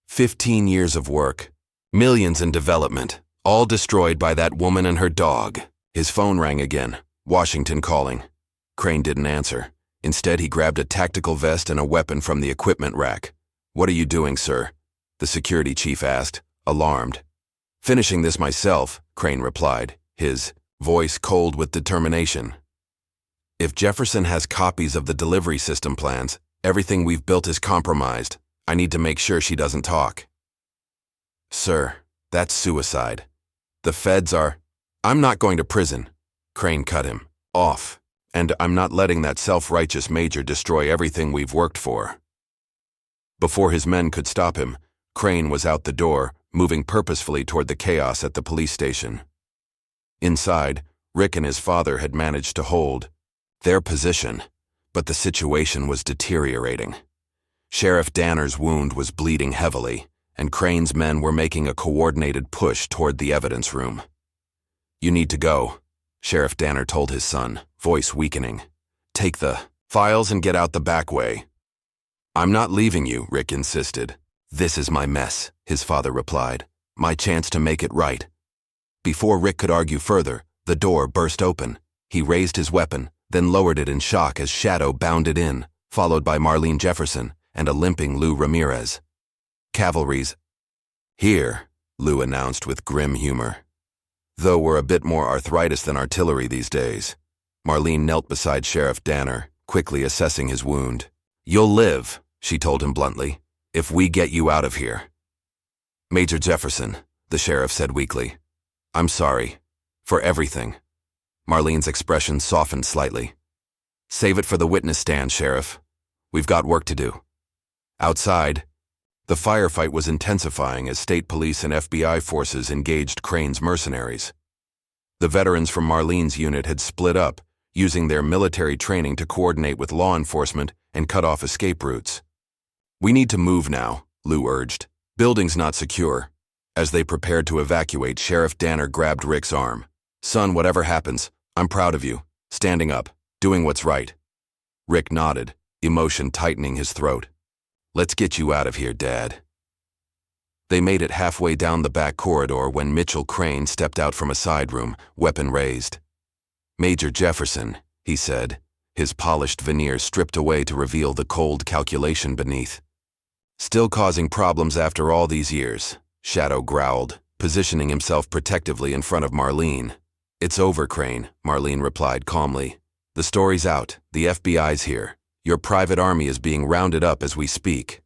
15 years of work, millions in development, all destroyed by that woman and her dog. His phone rang again, Washington calling. Crane didn't answer. Instead, he grabbed a tactical vest and a weapon from the equipment rack. "What are you doing, sir?" the security chief asked, alarmed. "Finishing this myself," Crane replied, his voice cold with determination. "If Jefferson has copies of the delivery system plans, everything we've built is compromised. I need to make sure she doesn't talk." "Sir, that's suicide. The feds are—" "I'm not going to prison," Crane cut him off, "and I'm not letting that self-righteous major destroy everything we've worked for." Before his men could stop him, Crane was out the door, moving purposefully toward the chaos at the police station. Inside, Rick and his father had managed to hold their position, but the situation was deteriorating. Sheriff Danner's wound was bleeding heavily, and Crane's men were making a coordinated push toward the evidence room. "You need to go," Sheriff Danner told his son, voice weakening. "Take the files and get out the back way." "I'm not leaving you," Rick insisted. "This is my mess," his father replied. "My chance to make it right." Before Rick could argue further, the door burst open. He raised his weapon, then lowered it in shock as Shadow bounded in, followed by Marlene Jefferson and a limping Lou Ramirez. "Cavalry's here," Lou announced with grim humor. "Though we're a bit more arthritis than artillery these days." Marlene knelt beside Sheriff Danner, quickly assessing his wound. "You'll live," she told him bluntly, "if we get you out of here." "Major Jefferson," the sheriff said weakly. "I'm sorry. For everything." Marlene's expression softened slightly. "Save it for the witness stand, Sheriff. We've got work to do." Outside, the firefight was intensifying as state police and FBI forces engaged Crane's mercenaries. The veterans from Marlene's unit had split up, using their military training to coordinate with law enforcement and cut off escape routes. "We need to move now," Lou urged. "Building's not secure." As they prepared to evacuate, Sheriff Danner grabbed Rick's arm. "Son, whatever happens, I'm proud of you. Standing up, doing what's right." Rick nodded, emotion tightening his throat. "Let's get you out of here, Dad." They made it halfway down the back corridor when Mitchell Crane stepped out from a side room, weapon raised. "Major Jefferson," he said, his polished veneer stripped away to reveal the cold calculation beneath. "Still causing problems after all these years," Shadow growled, positioning himself protectively in front of Marlene. It's over, Crane, Marlene replied calmly. The story's out. The FBI's here. Your private army is being rounded up as we speak.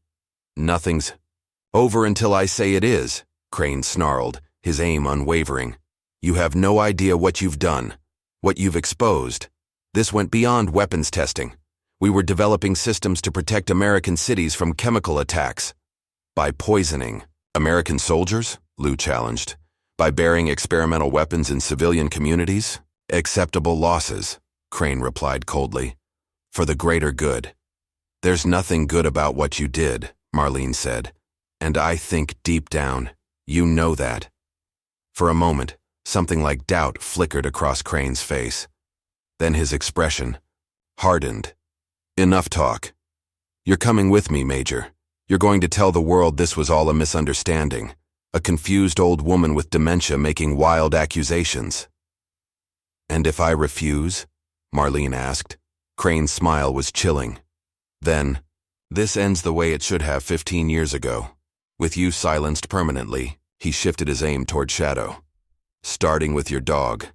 Nothing's over until I say it is, Crane snarled, his aim unwavering. You have no idea what you've done, what you've exposed. This went beyond weapons testing. We were developing systems to protect American cities from chemical attacks. By poisoning American soldiers? Lou challenged. By burying experimental weapons in civilian communities? Acceptable losses, Crane replied coldly. For the greater good. There's nothing good about what you did, Marlene said. And I think deep down, you know that. For a moment, something like doubt flickered across Crane's face. Then his expression hardened. Enough talk. You're coming with me, Major. You're going to tell the world this was all a misunderstanding. A confused old woman with dementia making wild accusations. And if I refuse? Marlene asked. Crane's smile was chilling. Then, this ends the way it should have 15 years ago. With you silenced permanently, he shifted his aim toward Shadow. Starting with your dog.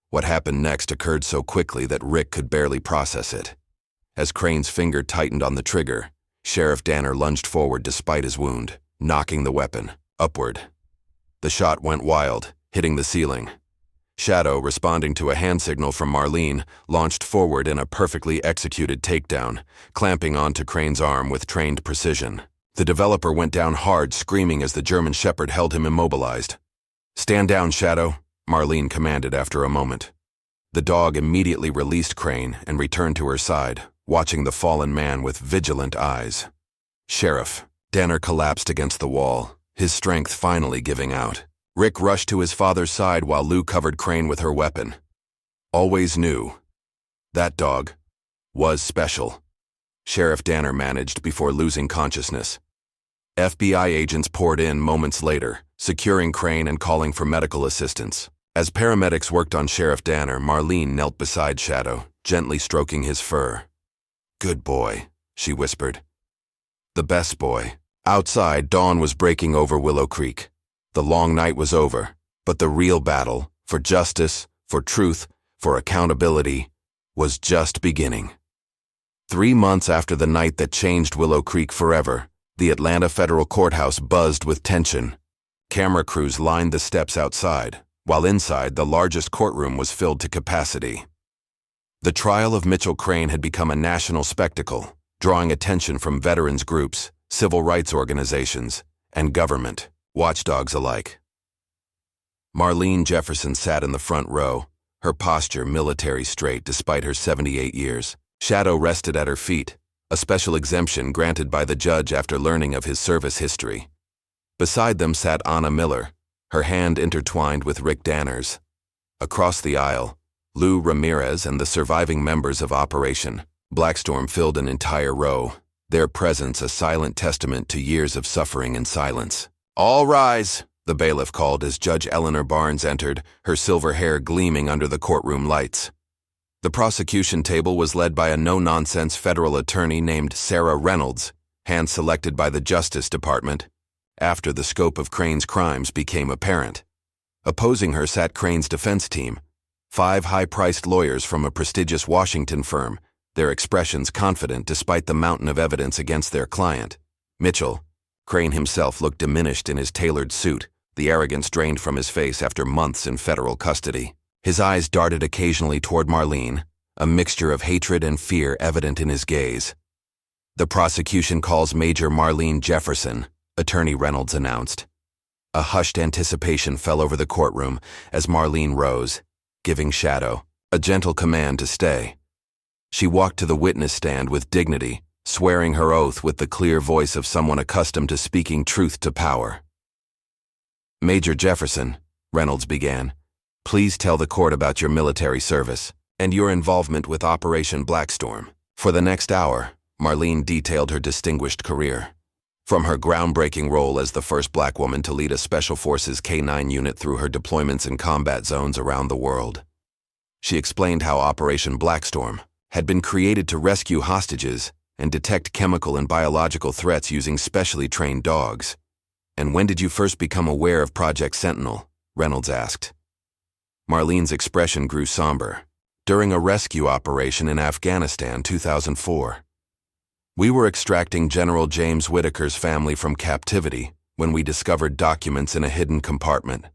What happened next occurred so quickly that Rick could barely process it. As Crane's finger tightened on the trigger, Sheriff Danner lunged forward despite his wound, knocking the weapon upward. The shot went wild, hitting the ceiling. Shadow, responding to a hand signal from Marlene, launched forward in a perfectly executed takedown, clamping onto Crane's arm with trained precision. The developer went down hard, screaming as the German Shepherd held him immobilized. Stand down, Shadow, Marlene commanded after a moment. The dog immediately released Crane and returned to her side, watching the fallen man with vigilant eyes. Sheriff, Danner collapsed against the wall, his strength finally giving out. Rick rushed to his father's side while Lou covered Crane with her weapon. Always knew. That dog was special. Sheriff Danner managed before losing consciousness. FBI agents poured in moments later, securing Crane and calling for medical assistance. As paramedics worked on Sheriff Danner, Marlene knelt beside Shadow, gently stroking his fur. Good boy, she whispered. The best boy. Outside, dawn was breaking over Willow Creek. The long night was over, but the real battle, for justice, for truth, for accountability, was just beginning. 3 months after the night that changed Willow Creek forever, the Atlanta federal courthouse buzzed with tension. Camera crews lined the steps outside, while inside the largest courtroom was filled to capacity. The trial of Mitchell Crane had become a national spectacle, drawing attention from veterans groups, civil rights organizations, and government watchdogs alike. Marlene Jefferson sat in the front row, her posture military straight despite her 78 years. Shadow rested at her feet, a special exemption granted by the judge after learning of his service history. Beside them sat Anna Miller, her hand intertwined with Rick Danner's. Across the aisle, Lou Ramirez and the surviving members of Operation Blackstorm filled an entire row, their presence a silent testament to years of suffering and silence. All rise, the bailiff called as Judge Eleanor Barnes entered, her silver hair gleaming under the courtroom lights. The prosecution table was led by a no-nonsense federal attorney named Sarah Reynolds, hand-selected by the Justice Department, after the scope of Crane's crimes became apparent. Opposing her sat Crane's defense team, 5 high-priced lawyers from a prestigious Washington firm, their expressions confident despite the mountain of evidence against their client. Mitchell, Crane himself looked diminished in his tailored suit, the arrogance drained from his face after months in federal custody. His eyes darted occasionally toward Marlene, a mixture of hatred and fear evident in his gaze. The prosecution calls Major Marlene Jefferson, Attorney Reynolds announced. A hushed anticipation fell over the courtroom as Marlene rose, giving Shadow a gentle command to stay. She walked to the witness stand with dignity, swearing her oath with the clear voice of someone accustomed to speaking truth to power. Major Jefferson, Reynolds began, please tell the court about your military service and your involvement with Operation Blackstorm. For the next hour, Marlene detailed her distinguished career. From her groundbreaking role as the first black woman to lead a Special Forces K-9 unit through her deployments in combat zones around the world. She explained how Operation Blackstorm had been created to rescue hostages and detect chemical and biological threats using specially trained dogs. And when did you first become aware of Project Sentinel? Reynolds asked. Marlene's expression grew somber. During a rescue operation in Afghanistan, 2004. We were extracting General James Whitaker's family from captivity when we discovered documents in a hidden compartment.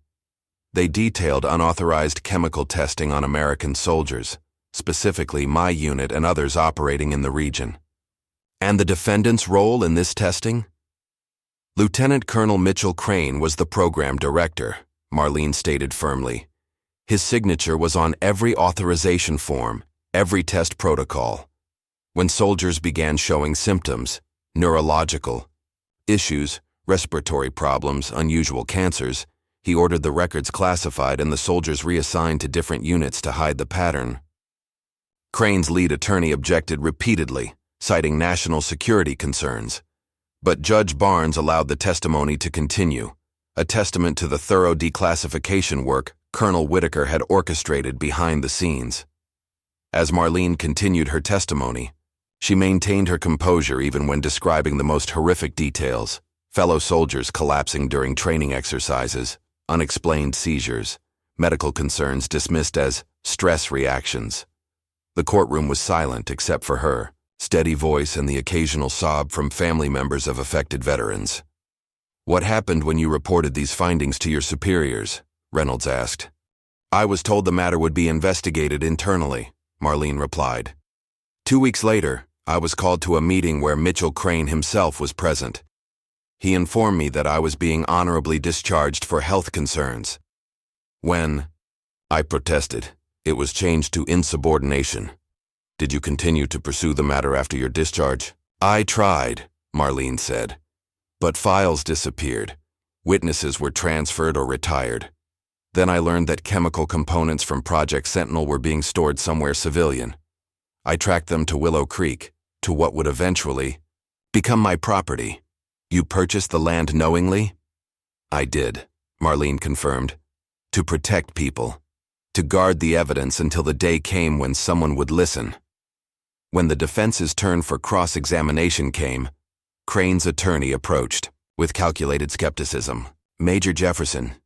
They detailed unauthorized chemical testing on American soldiers, specifically my unit and others operating in the region. And the defendant's role in this testing? Lieutenant Colonel Mitchell Crane was the program director, Marlene stated firmly. His signature was on every authorization form, every test protocol. When soldiers began showing symptoms, neurological issues, respiratory problems, unusual cancers, he ordered the records classified and the soldiers reassigned to different units to hide the pattern. Crane's lead attorney objected repeatedly, citing national security concerns. But Judge Barnes allowed the testimony to continue, a testament to the thorough declassification work Colonel Whitaker had orchestrated behind the scenes. As Marlene continued her testimony, she maintained her composure even when describing the most horrific details: fellow soldiers collapsing during training exercises, unexplained seizures, medical concerns dismissed as stress reactions. The courtroom was silent except for her steady voice and the occasional sob from family members of affected veterans. "What happened when you reported these findings to your superiors?" Reynolds asked. "I was told the matter would be investigated internally," Marlene replied. 2 weeks later, I was called to a meeting where Mitchell Crane himself was present. He informed me that I was being honorably discharged for health concerns. When I protested, it was changed to insubordination. "Did you continue to pursue the matter after your discharge?" "I tried," Marlene said. "But files disappeared. Witnesses were transferred or retired. Then I learned that chemical components from Project Sentinel were being stored somewhere civilian. I tracked them to Willow Creek, to what would eventually become my property." "You purchased the land knowingly?" "I did," Marlene confirmed. "To protect people. To guard the evidence until the day came when someone would listen." When the defense's turn for cross-examination came, Crane's attorney approached, with calculated skepticism. "Major Jefferson,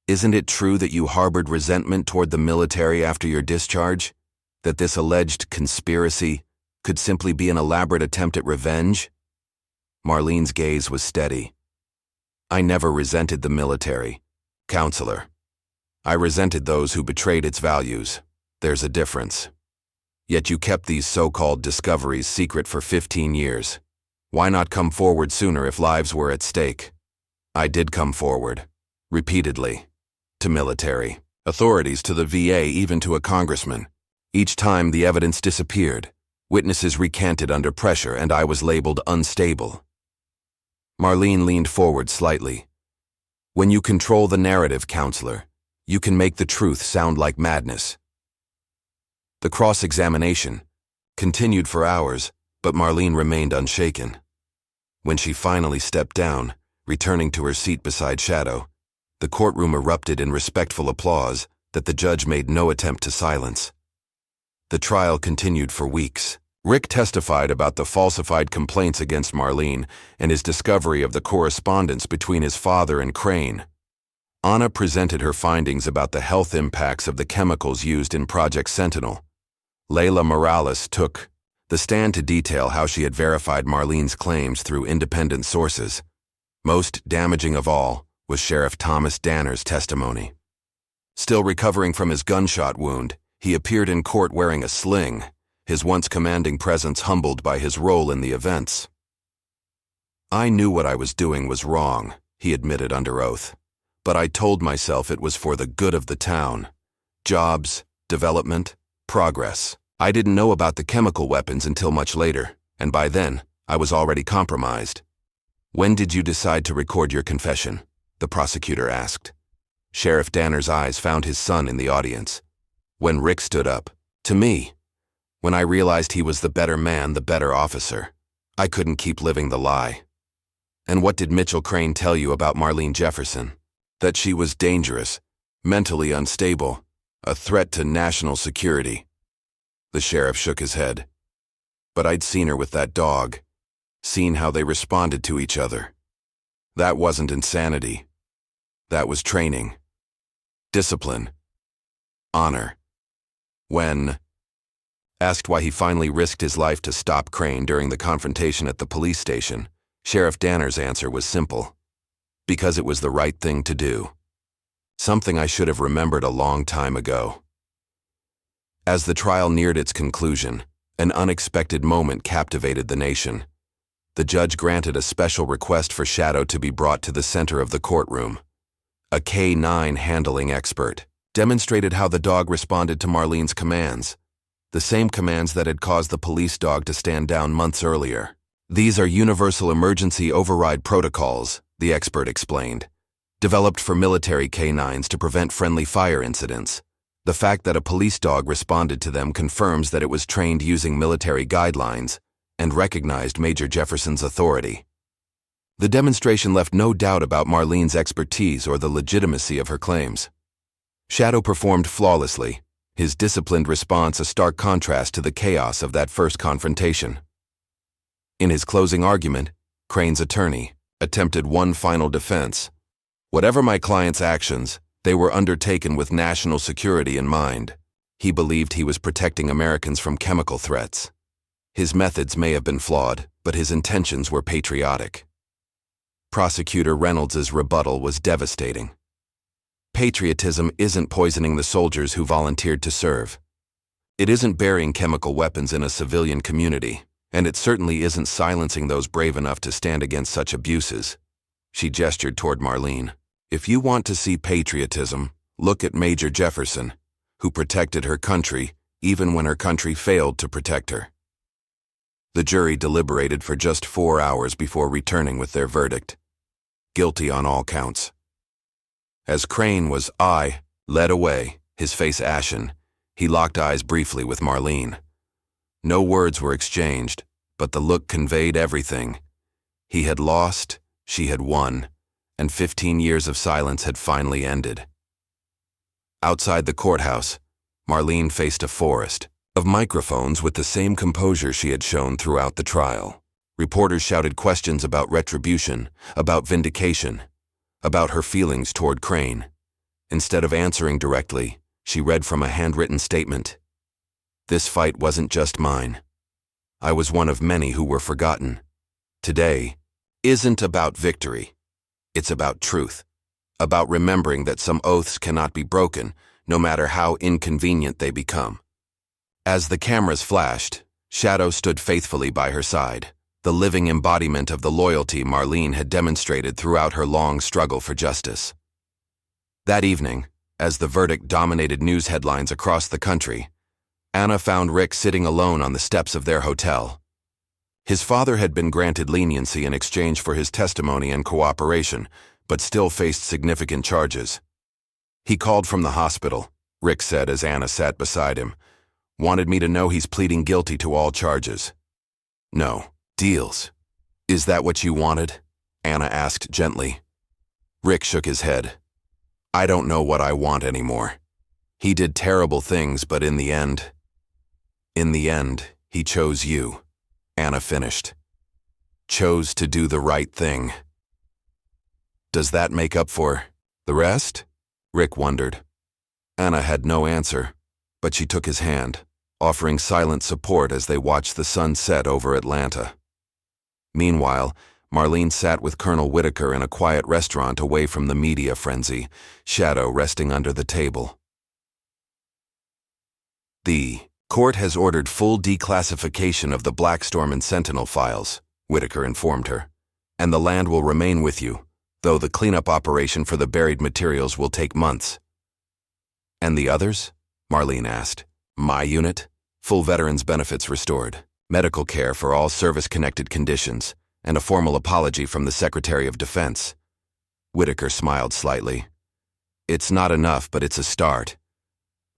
isn't it true that you harbored resentment toward the military after your discharge? That this alleged conspiracy could simply be an elaborate attempt at revenge?" Marlene's gaze was steady. "I never resented the military, counselor. I resented those who betrayed its values. There's a difference. Yet you kept these so-called discoveries secret for 15 years. Why not come forward sooner if lives were at stake?" "I did come forward, repeatedly. To military authorities, to the VA, even to a congressman. Each time the evidence disappeared, witnesses recanted under pressure, and I was labeled unstable." Marlene leaned forward slightly. "When you control the narrative, counselor, you can make the truth sound like madness." The cross-examination continued for hours, but Marlene remained unshaken. When she finally stepped down, returning to her seat beside Shadow, the courtroom erupted in respectful applause that the judge made no attempt to silence. The trial continued for weeks. Rick testified about the falsified complaints against Marlene and his discovery of the correspondence between his father and Crane. Anna presented her findings about the health impacts of the chemicals used in Project Sentinel. Layla Morales took the stand to detail how she had verified Marlene's claims through independent sources. Most damaging of all was Sheriff Thomas Danner's testimony. Still recovering from his gunshot wound, he appeared in court wearing a sling, his once commanding presence humbled by his role in the events. "I knew what I was doing was wrong," he admitted under oath. "But I told myself it was for the good of the town. Jobs, development, progress. I didn't know about the chemical weapons until much later, and by then, I was already compromised." "When did you decide to record your confession?" the prosecutor asked. Sheriff Danner's eyes found his son in the audience. "When Rick stood up. To me. When I realized he was the better man, the better officer. I couldn't keep living the lie." "And what did Mitchell Crane tell you about Marlene Jefferson?" "That she was dangerous, mentally unstable, a threat to national security." The sheriff shook his head. "But I'd seen her with that dog, seen how they responded to each other. That wasn't insanity. That was training. Discipline. honor. When asked why he finally risked his life to stop Crane during the confrontation at the police station, Sheriff Danner's answer was simple. Because it was the right thing to do. Something I should have remembered a long time ago. As the trial neared its conclusion, an unexpected moment captivated the nation. The judge granted a special request for Shadow to be brought to the center of the courtroom. A K9 handling expert demonstrated how the dog responded to Marlene's commands, the same commands that had caused the police dog to stand down months earlier. These are universal emergency override protocols, the expert explained, developed for military K9s to prevent friendly fire incidents. The fact that a police dog responded to them confirms that it was trained using military guidelines and recognized Major Jefferson's authority. The demonstration left no doubt about Marlene's expertise or the legitimacy of her claims. Shadow performed flawlessly, his disciplined response a stark contrast to the chaos of that first confrontation. In his closing argument, Crane's attorney attempted one final defense. Whatever my client's actions, they were undertaken with national security in mind. He believed he was protecting Americans from chemical threats. His methods may have been flawed, but his intentions were patriotic. Prosecutor Reynolds's rebuttal was devastating. Patriotism isn't poisoning the soldiers who volunteered to serve. It isn't burying chemical weapons in a civilian community, and it certainly isn't silencing those brave enough to stand against such abuses. She gestured toward Marlene. If you want to see patriotism, look at Major Jefferson, who protected her country even when her country failed to protect her. The jury deliberated for just 4 hours before returning with their verdict. Guilty on all counts. As Crane was led away, his face ashen, he locked eyes briefly with Marlene. No words were exchanged, but the look conveyed everything. He had lost, she had won, and 15 years of silence had finally ended. Outside the courthouse, Marlene faced a forest of microphones with the same composure she had shown throughout the trial. Reporters shouted questions about retribution, about vindication, about her feelings toward Crane. Instead of answering directly, she read from a handwritten statement. This fight wasn't just mine. I was one of many who were forgotten. Today isn't about victory. It's about truth, about remembering that some oaths cannot be broken, no matter how inconvenient they become. As the cameras flashed, Shadow stood faithfully by her side, the living embodiment of the loyalty Marlene had demonstrated throughout her long struggle for justice. That evening, as the verdict dominated news headlines across the country, Anna found Rick sitting alone on the steps of their hotel. His father had been granted leniency in exchange for his testimony and cooperation, but still faced significant charges. He called from the hospital, Rick said as Anna sat beside him. Wanted me to know he's pleading guilty to all charges. No. Deals. Is that what you wanted? Anna asked gently. Rick shook his head. I don't know what I want anymore. He did terrible things, but in the end, he chose you. Anna finished. Chose to do the right thing. Does that make up for the rest? Rick wondered. Anna had no answer, but she took his hand, offering silent support as they watched the sun set over Atlanta. Meanwhile, Marlene sat with Colonel Whitaker in a quiet restaurant away from the media frenzy, Shadow resting under the table. The court has ordered full declassification of the Blackstorm and Sentinel files, Whitaker informed her, and the land will remain with you, though the cleanup operation for the buried materials will take months. And the others? Marlene asked. My unit? Full veterans benefits restored. Medical care for all service-connected conditions, and a formal apology from the Secretary of Defense. Whitaker smiled slightly. It's not enough, but it's a start.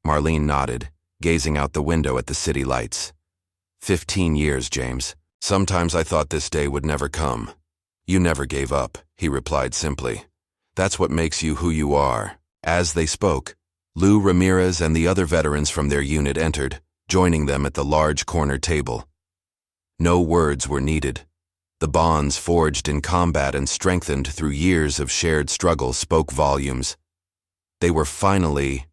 Marlene nodded, gazing out the window at the city lights. 15 years, James. Sometimes I thought this day would never come. You never gave up, he replied simply. That's what makes you who you are. As they spoke, Lou Ramirez and the other veterans from their unit entered, joining them at the large corner table. No words were needed. The bonds forged in combat and strengthened through years of shared struggle spoke volumes. They were finally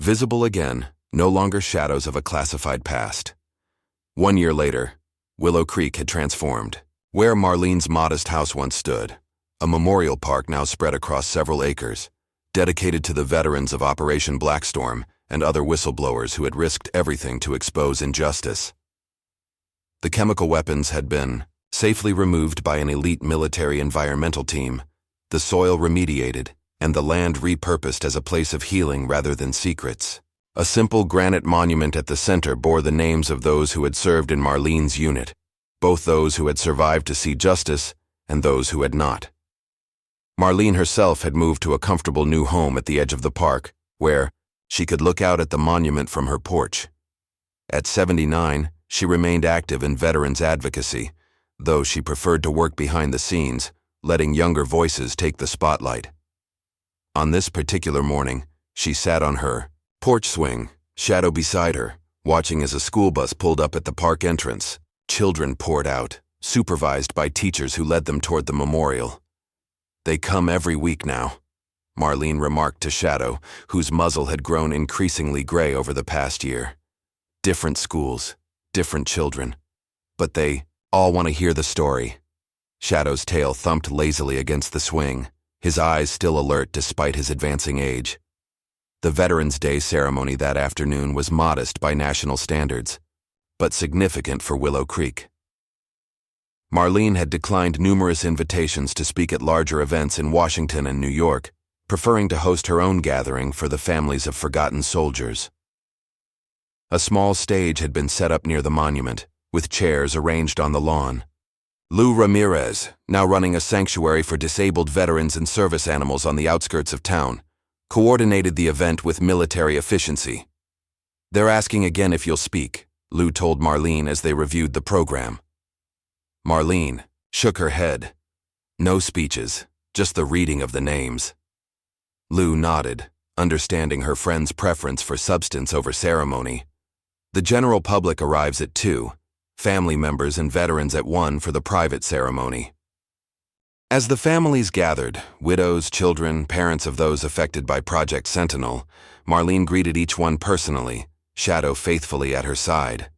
Visible again, no longer shadows of a classified past. 1 year later, Willow Creek had transformed. Where Marlene's modest house once stood, a memorial park now spread across several acres, dedicated to the veterans of Operation Blackstorm and other whistleblowers who had risked everything to expose injustice. The chemical weapons had been safely removed by an elite military environmental team, the soil remediated, and the land repurposed as a place of healing rather than secrets. A simple granite monument at the center bore the names of those who had served in Marlene's unit, both those who had survived to see justice and those who had not. Marlene herself had moved to a comfortable new home at the edge of the park, where she could look out at the monument from her porch. At 79, she remained active in veterans advocacy, though she preferred to work behind the scenes, letting younger voices take the spotlight. On this particular morning, she sat on her porch swing, shadow beside her, watching as a school bus pulled up at the park entrance. Children poured out, supervised by teachers who led them toward the memorial. "They come every week now," Marlene remarked to Shadow, whose muzzle had grown increasingly gray over the past year. "Different schools, different children, but they all want to hear the story." Shadow's tail thumped lazily against the swing, his eyes still alert despite his advancing age. The Veterans Day ceremony that afternoon was modest by national standards, but significant for Willow Creek. Marlene had declined numerous invitations to speak at larger events in Washington and New York, preferring to host her own gathering for the families of forgotten soldiers. A small stage had been set up near the monument, with chairs arranged on the lawn. Lou Ramirez, now running a sanctuary for disabled veterans and service animals on the outskirts of town, coordinated the event with military efficiency. "They're asking again if you'll speak," Lou told Marlene as they reviewed the program. Marlene shook her head. "No speeches, just the reading of the names." Lou nodded, understanding her friend's preference for substance over ceremony. The general public arrives at 2, family members and veterans at 1 for the private ceremony. As the families gathered, widows, children, parents of those affected by Project Sentinel, Marlene greeted each one personally, Shadow faithfully at her side.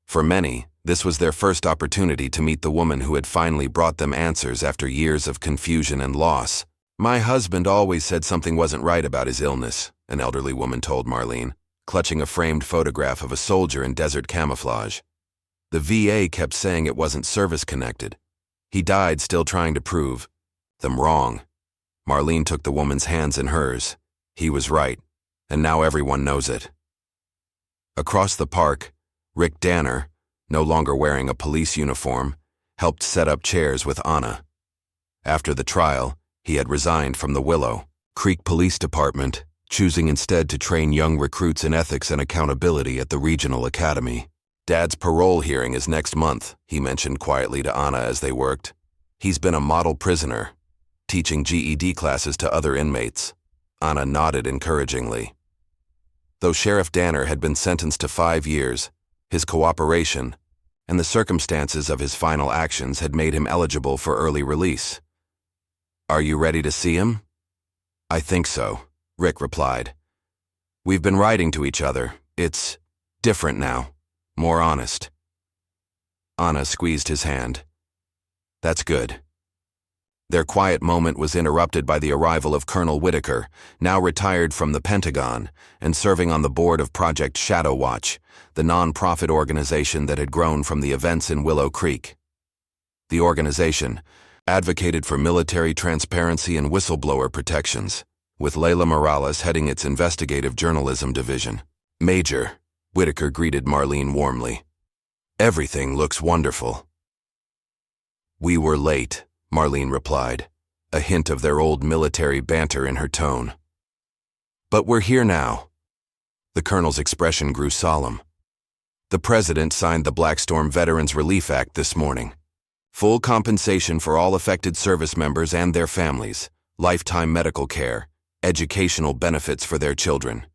For many, this was their first opportunity to meet the woman who had finally brought them answers after years of confusion and loss. "My husband always said something wasn't right about his illness," an elderly woman told Marlene, clutching a framed photograph of a soldier in desert camouflage. "The VA kept saying it wasn't service-connected. He died still trying to prove them wrong." Marlene took the woman's hands in hers. He was right, and now everyone knows it. Across the park, Rick Danner, no longer wearing a police uniform, helped set up chairs with Anna. After the trial, he had resigned from the Willow Creek Police Department, choosing instead to train young recruits in ethics and accountability at the regional academy. "Dad's parole hearing is next month," he mentioned quietly to Anna as they worked. "He's been a model prisoner, teaching GED classes to other inmates." Anna nodded encouragingly. Though Sheriff Danner had been sentenced to 5 years, his cooperation and the circumstances of his final actions had made him eligible for early release. "Are you ready to see him?" "I think so," Rick replied. "We've been writing to each other. It's different now. More honest." Anna squeezed his hand. "That's good." Their quiet moment was interrupted by the arrival of Colonel Whitaker, now retired from the Pentagon and serving on the board of Project Shadow Watch, the non-profit organization that had grown from the events in Willow Creek. The organization advocated for military transparency and whistleblower protections, with Layla Morales heading its investigative journalism division. "Major," Whitaker greeted Marlene warmly. "Everything looks wonderful." "We were late," Marlene replied, a hint of their old military banter in her tone. "But we're here now." The colonel's expression grew solemn. "The president signed the Blackstorm Veterans Relief Act this morning. Full compensation for all affected service members and their families, lifetime medical care, educational benefits for their children.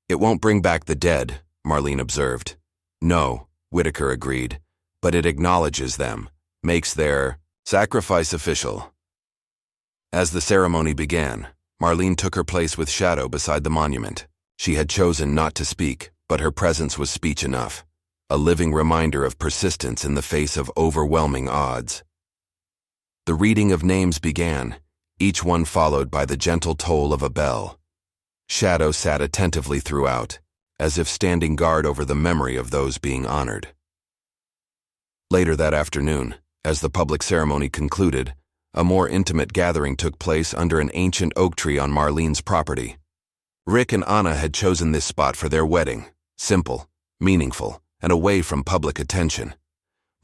It won't bring back the dead," Marlene observed. "No," Whitaker agreed, "but it acknowledges them, makes their sacrifice official." As the ceremony began, Marlene took her place with Shadow beside the monument. She had chosen not to speak, but her presence was speech enough, a living reminder of persistence in the face of overwhelming odds. The reading of names began, each one followed by the gentle toll of a bell. Shadow sat attentively throughout, as if standing guard over the memory of those being honored. Later that afternoon, as the public ceremony concluded, a more intimate gathering took place under an ancient oak tree on Marlene's property. Rick and Anna had chosen this spot for their wedding, simple, meaningful, and away from public attention.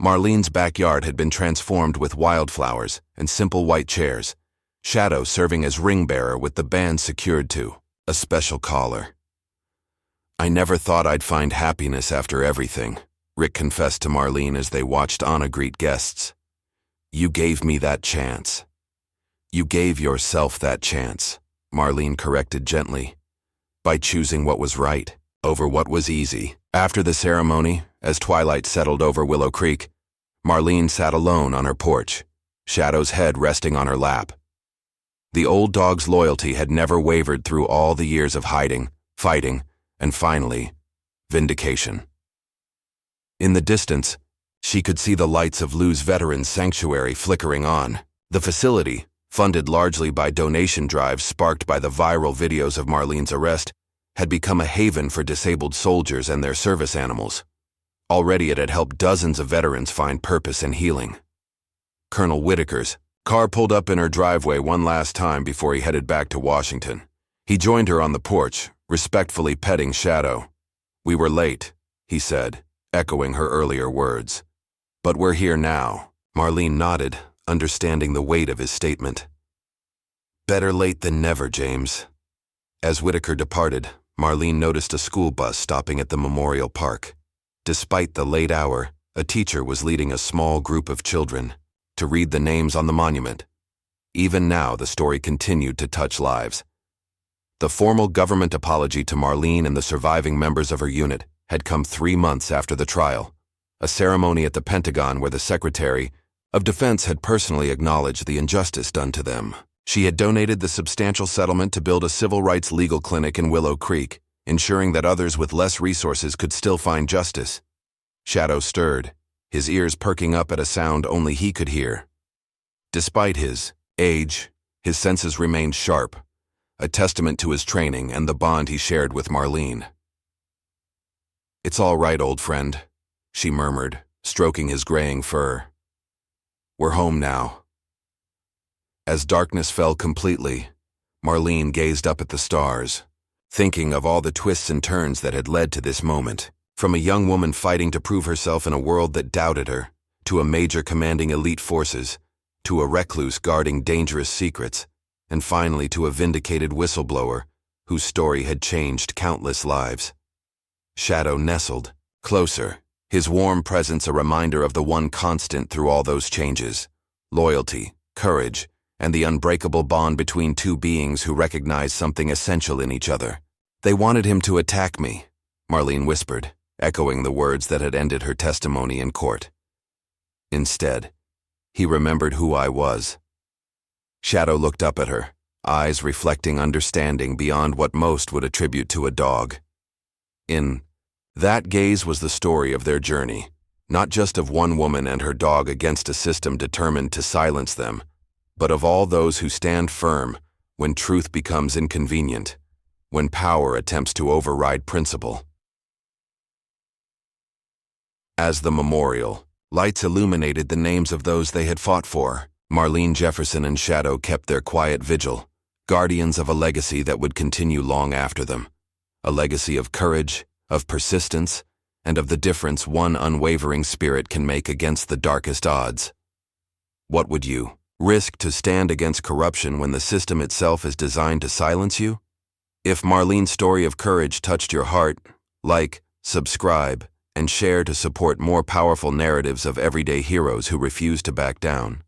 Marlene's backyard had been transformed with wildflowers and simple white chairs, Shadow serving as ring bearer with the band secured to a special collar. "I never thought I'd find happiness after everything," Rick confessed to Marlene as they watched Anna greet guests. "You gave me that chance." "You gave yourself that chance," Marlene corrected gently, "by choosing what was right over what was easy." After the ceremony, as twilight settled over Willow Creek, Marlene sat alone on her porch, Shadow's head resting on her lap. The old dog's loyalty had never wavered through all the years of hiding, fighting, and finally, vindication. In the distance, she could see the lights of Lou's Veterans Sanctuary flickering on. The facility, funded largely by donation drives sparked by the viral videos of Marlene's arrest, had become a haven for disabled soldiers and their service animals. Already it had helped dozens of veterans find purpose and healing. Colonel Whitaker's car pulled up in her driveway one last time before he headed back to Washington. He joined her on the porch, respectfully petting Shadow. "We were late," he said, echoing her earlier words. "But we're here now." Marlene nodded, understanding the weight of his statement. "Better late than never, James." As Whitaker departed, Marlene noticed a school bus stopping at the memorial park. Despite the late hour, a teacher was leading a small group of children to read the names on the monument. Even now, the story continued to touch lives. The formal government apology to Marlene and the surviving members of her unit had come 3 months after the trial, a ceremony at the Pentagon where the Secretary of Defense had personally acknowledged the injustice done to them. She had donated the substantial settlement to build a civil rights legal clinic in Willow Creek, ensuring that others with less resources could still find justice. Shadow stirred, his ears perking up at a sound only he could hear. Despite his age, his senses remained sharp, a testament to his training and the bond he shared with Marlene. "It's all right, old friend," she murmured, stroking his graying fur. "We're home now." As darkness fell completely, Marlene gazed up at the stars, thinking of all the twists and turns that had led to this moment. From a young woman fighting to prove herself in a world that doubted her, to a major commanding elite forces, to a recluse guarding dangerous secrets, and finally to a vindicated whistleblower whose story had changed countless lives. Shadow nestled closer, his warm presence a reminder of the one constant through all those changes: loyalty, courage, and the unbreakable bond between two beings who recognized something essential in each other. "They wanted him to attack me," Marlene whispered, echoing the words that had ended her testimony in court. "Instead, he remembered who I was." Shadow looked up at her, eyes reflecting understanding beyond what most would attribute to a dog. In that gaze was the story of their journey, not just of one woman and her dog against a system determined to silence them, but of all those who stand firm when truth becomes inconvenient, when power attempts to override principle. As the memorial lights illuminated the names of those they had fought for, Marlene Jefferson and Shadow kept their quiet vigil, guardians of a legacy that would continue long after them, a legacy of courage, of persistence, and of the difference one unwavering spirit can make against the darkest odds. What would you risk to stand against corruption when the system itself is designed to silence you? If Marlene's story of courage touched your heart, like, subscribe, and share to support more powerful narratives of everyday heroes who refuse to back down.